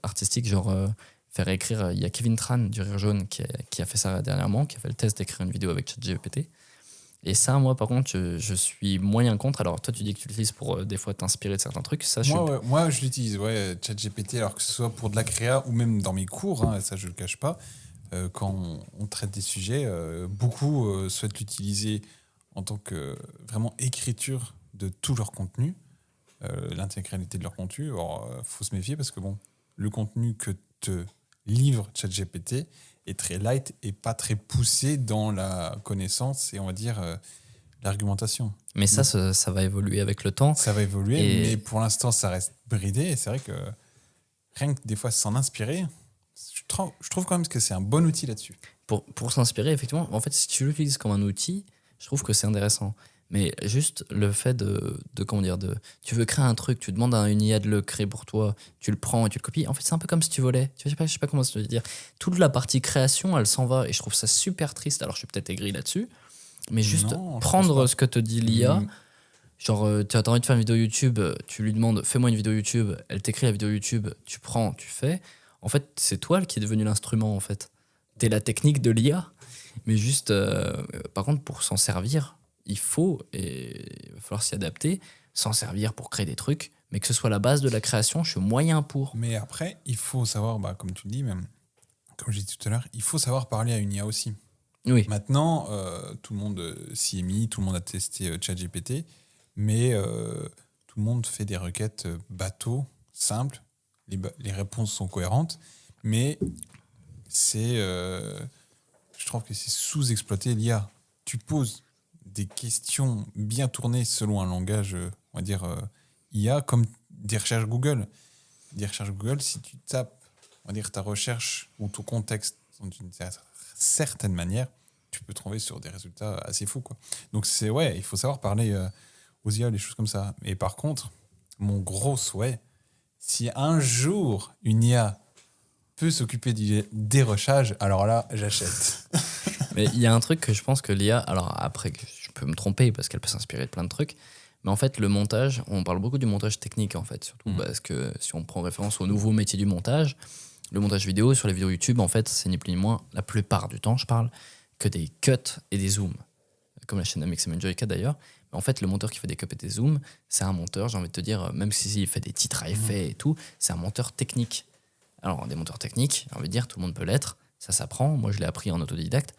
[SPEAKER 2] artistiques, genre faire écrire. Il y a Kevin Tran du Rire Jaune qui a fait ça dernièrement, qui a fait le test d'écrire une vidéo avec ChatGPT. Et ça, moi, par contre, je suis moyen contre. Alors, toi, tu dis que tu l'utilises pour des fois t'inspirer de certains trucs. Ça,
[SPEAKER 1] Moi, je l'utilise, ChatGPT, alors que ce soit pour de la créa ou même dans mes cours, hein, ça, je le cache pas. Quand on traite des sujets, beaucoup souhaitent l'utiliser en tant que vraiment écriture de tout leur contenu, l'intégralité de leur contenu. Alors, faut se méfier parce que bon, le contenu que te livre ChatGPT est très light et pas très poussé dans la connaissance et on va dire l'argumentation.
[SPEAKER 2] Mais ça va évoluer avec le temps.
[SPEAKER 1] Ça va évoluer,
[SPEAKER 2] Et-
[SPEAKER 1] mais pour l'instant, ça reste bridé. Et c'est vrai que rien que des fois s'en inspirer, je trouve quand même que c'est un bon outil là-dessus.
[SPEAKER 2] Pour s'inspirer, effectivement, en fait, si tu l'utilises comme un outil, je trouve que c'est intéressant. Mais juste le fait comment dire, tu veux créer un truc, tu demandes à une IA de le créer pour toi, tu le prends et tu le copies. En fait, c'est un peu comme si tu volais. Je sais pas comment te dire. Toute la partie création, elle s'en va et je trouve ça super triste. Alors, je suis peut-être aigri là-dessus, mais juste
[SPEAKER 1] Non, je pense
[SPEAKER 2] prendre
[SPEAKER 1] pas.
[SPEAKER 2] ce que te dit l'IA.
[SPEAKER 1] Mm.
[SPEAKER 2] Genre, tu as envie de faire une vidéo YouTube, tu lui demandes fais-moi une vidéo YouTube, elle t'écrit la vidéo YouTube, tu prends, tu fais. En fait, c'est toi qui est devenu l'instrument, en fait. T'es la technique de l'IA. Mais juste, par contre, pour s'en servir, il va falloir s'y adapter, s'en servir pour créer des trucs, mais que ce soit la base de la création, je suis moyen pour.
[SPEAKER 1] Mais après, il faut savoir, comme tu le dis, même, comme j'ai dit tout à l'heure, il faut savoir parler à une IA aussi.
[SPEAKER 2] Oui,
[SPEAKER 1] Maintenant, tout le monde s'y est mis, tout le monde a testé ChatGPT, mais tout le monde fait des requêtes bateau, simples, les réponses sont cohérentes, mais je trouve que c'est sous-exploité l'IA. Tu poses des questions bien tournées selon un langage, on va dire, IA, comme des recherches Google. Des recherches Google, si tu tapes, on va dire, ta recherche ou ton contexte d'une certaine manière, tu peux trouver sur des résultats assez fous, quoi. Donc, il faut savoir parler aux IA, des choses comme ça. Et par contre, mon gros souhait, si un jour une IA peut s'occuper du dérochage, alors là, j'achète.
[SPEAKER 2] mais il y a un truc que je pense que l'IA, alors après, je peux me tromper parce qu'elle peut s'inspirer de plein de trucs, mais en fait, le montage, on parle beaucoup du montage technique, en fait, surtout parce que si on prend référence au nouveau métier du montage, le montage vidéo sur les vidéos YouTube, en fait, c'est ni plus ni moins, la plupart du temps, je parle, que des cuts et des zooms. Comme la chaîne Amix et Majorica d'ailleurs. Mais en fait, le monteur qui fait des cuts et des zooms, c'est un monteur, j'ai envie de te dire, même s'il fait des titres à effet et tout, c'est un monteur technique. Alors, des monteurs techniques, j'ai envie de dire, tout le monde peut l'être, ça s'apprend. Moi, je l'ai appris en autodidacte.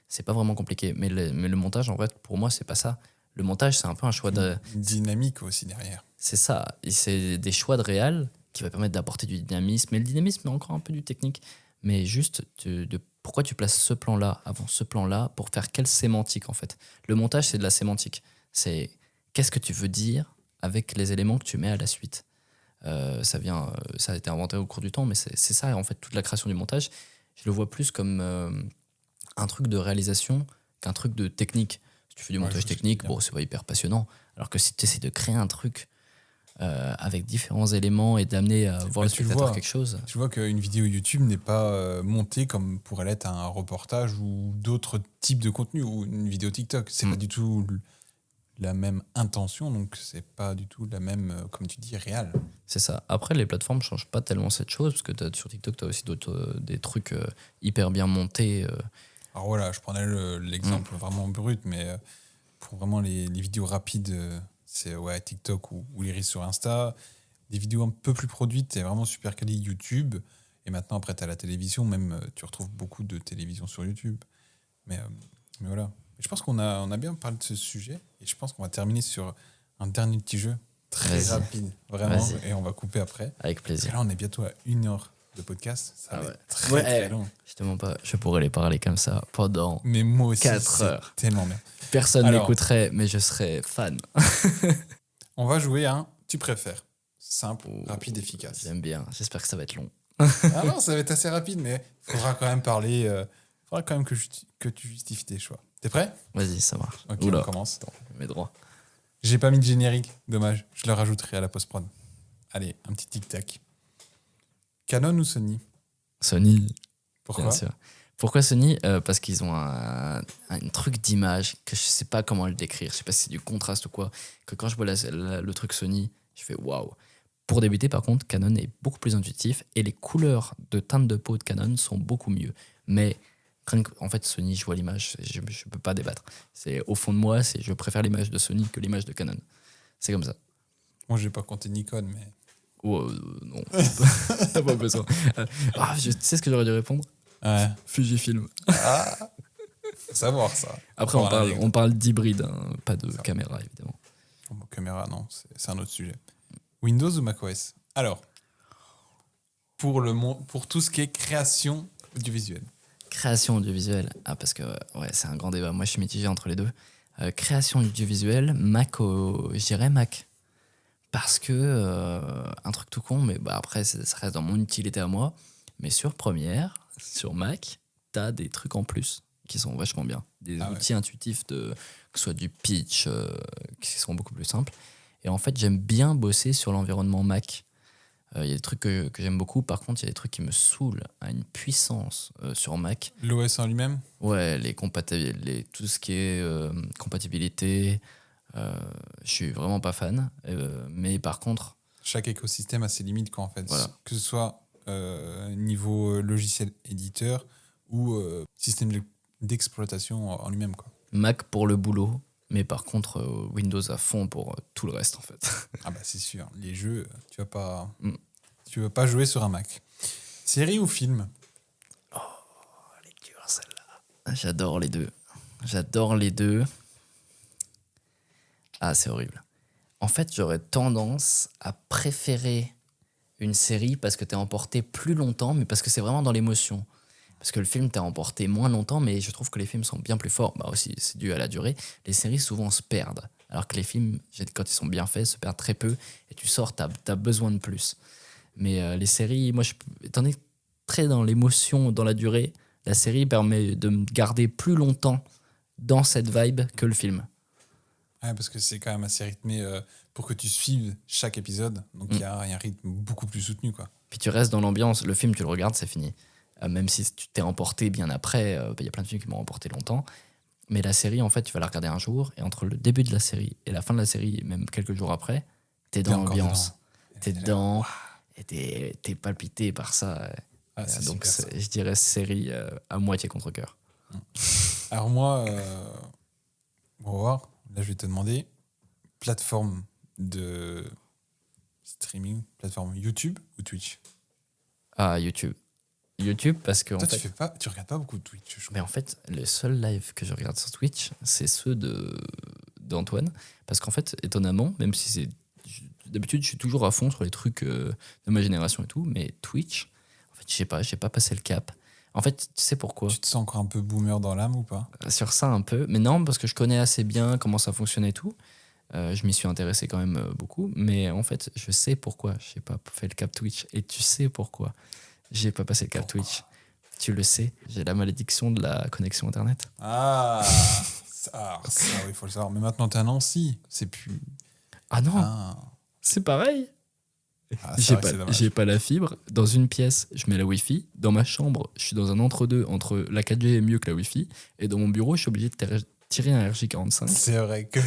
[SPEAKER 2] C'est pas vraiment compliqué. Mais le montage, en fait, pour moi, c'est pas ça. Le montage, c'est un peu un choix de.
[SPEAKER 1] Une dynamique aussi derrière.
[SPEAKER 2] C'est ça. Et c'est des choix de réal qui va permettre d'apporter du dynamisme. Mais le dynamisme, est encore un peu du technique. Mais juste, pourquoi tu places ce plan-là avant ce plan-là pour faire quelle sémantique, en fait. Le montage, c'est de la sémantique. C'est qu'est-ce que tu veux dire avec les éléments que tu mets à la suite. Ça a été inventé au cours du temps, mais c'est ça, en fait, toute la création du montage. Je le vois plus comme un truc de réalisation qu'un truc de technique. Si tu fais du montage technique, bon, c'est pas hyper passionnant. Alors que si tu essaies de créer un truc avec différents éléments et d'amener à voir le spectateur quelque chose.
[SPEAKER 1] Tu vois qu'une vidéo YouTube n'est pas montée comme pourrait l'être un reportage ou d'autres types de contenu ou une vidéo TikTok. C'est pas du tout la même intention, donc c'est pas du tout la même, comme tu dis, réelle.
[SPEAKER 2] C'est ça. Après, les plateformes changent pas tellement cette chose, parce que sur TikTok, tu as aussi des trucs hyper bien montés.
[SPEAKER 1] Alors voilà, je prenais l'exemple vraiment brut, mais pour vraiment les vidéos rapides, c'est TikTok ou les Reels sur Insta. Des vidéos un peu plus produites, c'est vraiment super quali YouTube. Et maintenant, après, tu as la télévision, même tu retrouves beaucoup de télévision sur YouTube. Mais voilà. Je pense qu'on a bien parlé de ce sujet et je pense qu'on va terminer sur un dernier petit jeu très rapide, vraiment, et on va couper après.
[SPEAKER 2] Avec plaisir.
[SPEAKER 1] Et là, on est bientôt à 1 heure de podcast. Ça va être très long.
[SPEAKER 2] Justement pas, je pourrais les parler comme ça pendant
[SPEAKER 1] mais moi aussi,
[SPEAKER 2] 4 heures.
[SPEAKER 1] Tellement bien.
[SPEAKER 2] Personne n'écouterait, mais je serais fan.
[SPEAKER 1] On va jouer à un tu préfères. Simple, rapide, efficace.
[SPEAKER 2] J'aime bien. J'espère que ça va être long.
[SPEAKER 1] Ah non, ça va être assez rapide, mais il faudra quand même parler. Faudra quand même que tu justifies tes choix. T'es prêt ?
[SPEAKER 2] Vas-y, ça marche.
[SPEAKER 1] Ok, on commence.
[SPEAKER 2] Attends, mes droits.
[SPEAKER 1] J'ai pas mis de générique, dommage. Je le rajouterai à la post-prod. Allez, un petit tic-tac. Canon ou Sony ?
[SPEAKER 2] Sony.
[SPEAKER 1] Pourquoi ?
[SPEAKER 2] Bien sûr. Pourquoi Sony? Parce qu'ils ont un truc d'image que je sais pas comment le décrire. Je sais pas si c'est du contraste ou quoi. Que quand je vois le truc Sony, je fais waouh. Pour débuter, par contre, Canon est beaucoup plus intuitif et les couleurs de teinte de peau de Canon sont beaucoup mieux. Mais en fait, Sony, je vois l'image, je peux pas débattre. C'est au fond de moi, je préfère l'image de Sony que l'image de Canon. C'est comme ça.
[SPEAKER 1] Moi, j'ai pas compté Nikon, mais.
[SPEAKER 2] Non, t'as pas besoin. Tu sais ce que j'aurais dû répondre?
[SPEAKER 1] Ouais.
[SPEAKER 2] Fujifilm.
[SPEAKER 1] Ah, faut savoir ça.
[SPEAKER 2] Après, on parle d'hybride, hein, pas de caméra, évidemment.
[SPEAKER 1] Bon, caméra, non, c'est un autre sujet. Windows ou macOS? Alors, pour tout ce qui est création audiovisuelle.
[SPEAKER 2] Création audiovisuelle. Parce que ouais, c'est un grand débat. Moi, je suis mitigé entre les deux. Création audiovisuelle, je dirais Mac. Parce que, un truc tout con, mais après, ça reste dans mon utilité à moi. Mais sur Premiere, sur Mac, t'as des trucs en plus qui sont vachement bien. Des outils intuitifs, que ce soit du pitch, qui sont beaucoup plus simples. Et en fait, j'aime bien bosser sur l'environnement Mac. Il y a des trucs que j'aime beaucoup. Par contre, il y a des trucs qui me saoulent à une puissance sur Mac.
[SPEAKER 1] L'OS en lui-même?
[SPEAKER 2] Ouais, tout ce qui est compatibilité, je suis vraiment pas fan. Mais par contre...
[SPEAKER 1] Chaque écosystème a ses limites, quoi, en fait.
[SPEAKER 2] Voilà.
[SPEAKER 1] Que ce soit niveau logiciel éditeur ou système d'exploitation en lui-même, quoi.
[SPEAKER 2] Mac pour le boulot, mais par contre Windows à fond pour tout le reste, en fait.
[SPEAKER 1] Ah bah c'est sûr, les jeux, tu vas pas jouer sur un Mac. Série ou film?
[SPEAKER 2] Oh, elle est dure celle-là. J'adore les deux. Ah, c'est horrible. En fait, j'aurais tendance à préférer une série parce que t'es emporté plus longtemps, mais parce que c'est vraiment dans l'émotion. Parce que le film t'as emporté moins longtemps, mais je trouve que les films sont bien plus forts. Aussi, c'est dû à la durée. Les séries souvent se perdent. Alors que les films, quand ils sont bien faits, se perdent très peu. Et tu sors, t'as besoin de plus. Mais les séries, moi, étant donné très dans l'émotion, dans la durée, la série permet de me garder plus longtemps dans cette vibe que le film.
[SPEAKER 1] Ouais, parce que c'est quand même assez rythmé pour que tu suives chaque épisode. Donc il y a un rythme beaucoup plus soutenu, quoi.
[SPEAKER 2] Puis tu restes dans l'ambiance. Le film, tu le regardes, c'est fini. Même si tu t'es emporté bien après, y a plein de films qui m'ont emporté longtemps. Mais la série, en fait, tu vas la regarder un jour, et entre le début de la série et la fin de la série, même quelques jours après, t'es dans l'ambiance. T'es dedans, et t'es palpité par ça. Donc, je dirais série à moitié contre cœur.
[SPEAKER 1] Alors moi, on va voir. Là, je vais te demander plateforme de streaming, plateforme YouTube ou Twitch?
[SPEAKER 2] Ah, YouTube. YouTube parce que
[SPEAKER 1] toi,
[SPEAKER 2] en fait,
[SPEAKER 1] tu regardes pas beaucoup de Twitch, je crois.
[SPEAKER 2] mais en fait, les seuls lives que je regarde sur Twitch, c'est ceux d'Antoine, parce qu'en fait, étonnamment, même si d'habitude je suis toujours à fond sur les trucs de ma génération et tout, mais Twitch, en fait, je sais pas, j'ai pas passé le cap. En fait, tu sais pourquoi?
[SPEAKER 1] Tu te sens encore un peu boomer dans l'âme ou pas?
[SPEAKER 2] Sur ça un peu, mais non, parce que je connais assez bien comment ça fonctionne et tout. Je m'y suis intéressé quand même beaucoup, mais en fait, je sais pourquoi j'ai pas fait le cap Twitch, et tu sais pourquoi j'ai pas passé le cap Twitch. Tu le sais, j'ai la malédiction de la connexion internet.
[SPEAKER 1] Ah, ça, il faut le savoir. Mais maintenant, t'es à Nancy, c'est plus...
[SPEAKER 2] Ah non, c'est pareil. J'ai pas la fibre. Dans une pièce, je mets la Wi-Fi. Dans ma chambre, je suis dans un entre-deux entre la 4G est mieux que la Wi-Fi. Et dans mon bureau, je suis obligé de tirer un RJ45.
[SPEAKER 1] C'est vrai que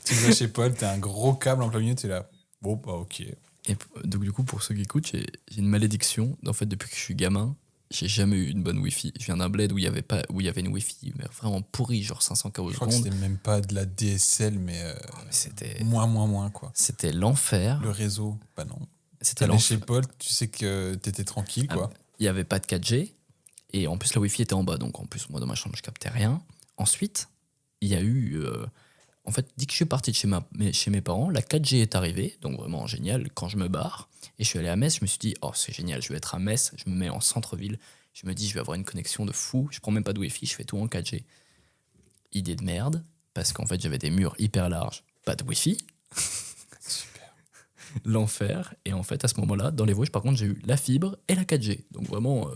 [SPEAKER 1] tu vas chez Paul, t'as un gros câble en plein milieu, t'es là. Bon, bah ok.
[SPEAKER 2] Et donc du coup, pour ceux qui écoutent, j'ai une malédiction. En fait, depuis que je suis gamin, j'ai jamais eu une bonne Wi-Fi. Je viens d'un bled où il y avait une Wi-Fi mais vraiment pourrie, genre 500 kb/s.
[SPEAKER 1] Je crois que c'était même pas de la DSL, mais
[SPEAKER 2] c'était
[SPEAKER 1] moins, quoi.
[SPEAKER 2] C'était l'enfer.
[SPEAKER 1] Le réseau, bah non.
[SPEAKER 2] C'était
[SPEAKER 1] l'enfer. Chez Paul, tu sais que t'étais tranquille, quoi.
[SPEAKER 2] Il y avait pas de 4G. Et en plus, la Wi-Fi était en bas. Donc en plus, moi, dans ma chambre, je captais rien. Ensuite, il y a eu... en fait, dès que je suis parti de chez mes parents, la 4G est arrivée, donc vraiment génial, quand je me barre. Et je suis allé à Metz, je me suis dit, oh, c'est génial, je vais être à Metz, je me mets en centre-ville, je me dis, je vais avoir une connexion de fou, je prends même pas de Wi-Fi, je fais tout en 4G. Idée de merde, parce qu'en fait, j'avais des murs hyper larges, pas de Wi-Fi.
[SPEAKER 1] Super.
[SPEAKER 2] L'enfer. Et en fait, à ce moment-là, dans les Vosges, par contre, j'ai eu la fibre et la 4G. Donc vraiment...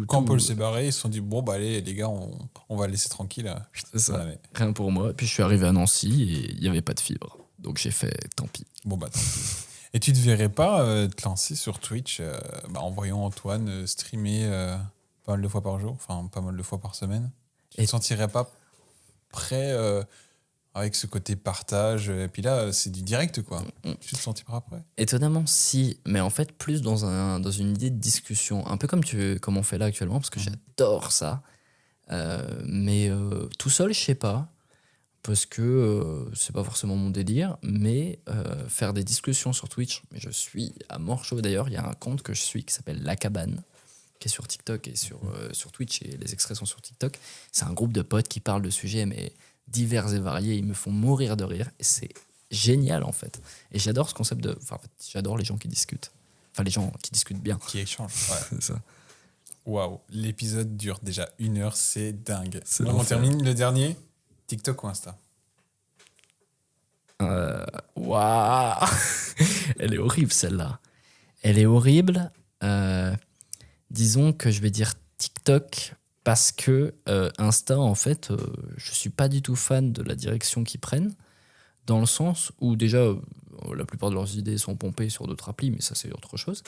[SPEAKER 1] Quand Paul s'est barré, ils se sont dit bon bah allez les gars, on va le laisser tranquille.
[SPEAKER 2] C'est ça. Rien pour moi. Puis je suis arrivé à Nancy et il n'y avait pas de fibre. Donc j'ai fait tant pis.
[SPEAKER 1] Bon bah tant pis. Et tu te verrais pas te lancer sur Twitch en voyant Antoine streamer pas mal de fois par jour, enfin pas mal de fois par semaine. Tu
[SPEAKER 2] Et-
[SPEAKER 1] te sentirais pas prêt avec ce côté partage? Et puis là, c'est du direct, quoi.
[SPEAKER 2] Mm.
[SPEAKER 1] Tu te sentiras prêt?
[SPEAKER 2] Étonnamment, si, mais en fait, plus dans une idée de discussion, un peu comme on fait là actuellement, parce que j'adore ça. Mais tout seul, je sais pas, parce que c'est pas forcément mon délire, mais faire des discussions sur Twitch, mais je suis à mort chaud. D'ailleurs, il y a un compte que je suis qui s'appelle La Cabane, qui est sur TikTok et sur Twitch, et les extraits sont sur TikTok. C'est un groupe de potes qui parlent de sujets, mais divers et variés. Ils me font mourir de rire, et c'est génial en fait. Et j'adore ce concept de. Enfin, en fait, j'adore les gens qui discutent. Enfin, les gens qui discutent bien.
[SPEAKER 1] Qui échange. Ouais.
[SPEAKER 2] C'est ça.
[SPEAKER 1] Waouh, l'épisode dure déjà 1 heure, c'est dingue.
[SPEAKER 2] C'est
[SPEAKER 1] On
[SPEAKER 2] l'enfer.
[SPEAKER 1] termine le dernier. TikTok ou Insta?
[SPEAKER 2] Waouh. Elle est horrible celle-là. Elle est horrible. Disons que je vais dire TikTok parce que Insta, en fait, je suis pas du tout fan de la direction qu'ils prennent, dans le sens où déjà, la plupart de leurs idées sont pompées sur d'autres applis, mais ça c'est autre chose.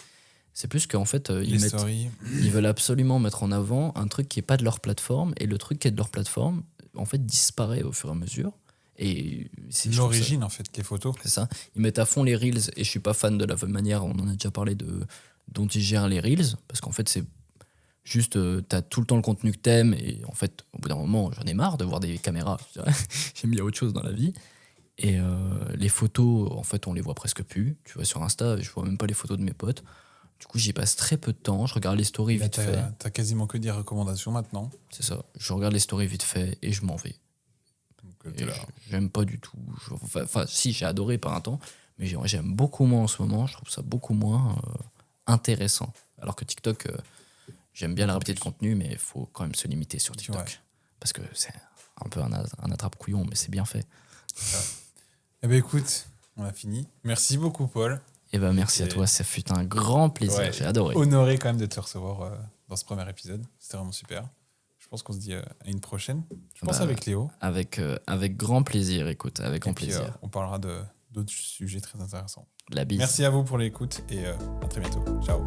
[SPEAKER 2] C'est plus qu'en fait,
[SPEAKER 1] Les stories.
[SPEAKER 2] ils veulent absolument mettre en avant un truc qui est pas de leur plateforme, et le truc qui est de leur plateforme, en fait, disparaît au fur et à mesure. Et
[SPEAKER 1] C'est
[SPEAKER 2] je trouve ça-
[SPEAKER 1] l'origine, en fait, les photos.
[SPEAKER 2] c'est ça. Ils mettent à fond les Reels, et je suis pas fan de la manière, on en a déjà parlé, dont ils gèrent les Reels, parce qu'en fait, c'est juste, t'as tout le temps le contenu que t'aimes, et en fait, au bout d'un moment, j'en ai marre de voir des caméras. Je dirais. J'aime bien autre chose dans la vie. Et les photos, en fait, on les voit presque plus. Tu vois, sur Insta, je vois même pas les photos de mes potes. Du coup, j'y passe très peu de temps. Je regarde les stories
[SPEAKER 1] Là,
[SPEAKER 2] vite fait.
[SPEAKER 1] t'as quasiment que des recommandations maintenant.
[SPEAKER 2] C'est ça. Je regarde les stories vite fait et je m'en vais.
[SPEAKER 1] Donc,
[SPEAKER 2] Et
[SPEAKER 1] t'es là.
[SPEAKER 2] j'aime pas du tout. Enfin, si, j'ai adoré par un temps, mais j'aime beaucoup moins en ce moment. Je trouve ça beaucoup moins intéressant. Alors que TikTok, j'aime bien la rapidité de contenu, mais il faut quand même se limiter sur TikTok.
[SPEAKER 1] Ouais.
[SPEAKER 2] Parce que c'est un peu un attrape-couillon, mais c'est bien fait.
[SPEAKER 1] Eh ben écoute, on a fini. Merci beaucoup, Paul.
[SPEAKER 2] Et ben merci à
[SPEAKER 1] Et-
[SPEAKER 2] toi, ça fut un grand plaisir.
[SPEAKER 1] Ouais.
[SPEAKER 2] J'ai adoré.
[SPEAKER 1] Honoré quand même de te recevoir dans ce premier épisode. C'était vraiment super. Je pense qu'on se dit à une prochaine. Je pense
[SPEAKER 2] Bah,
[SPEAKER 1] avec Léo.
[SPEAKER 2] Avec grand plaisir, écoute, avec grand
[SPEAKER 1] Et puis,
[SPEAKER 2] plaisir.
[SPEAKER 1] on parlera d'autres sujets très intéressants.
[SPEAKER 2] La bise.
[SPEAKER 1] Merci à vous pour l'écoute et à très bientôt. Ciao.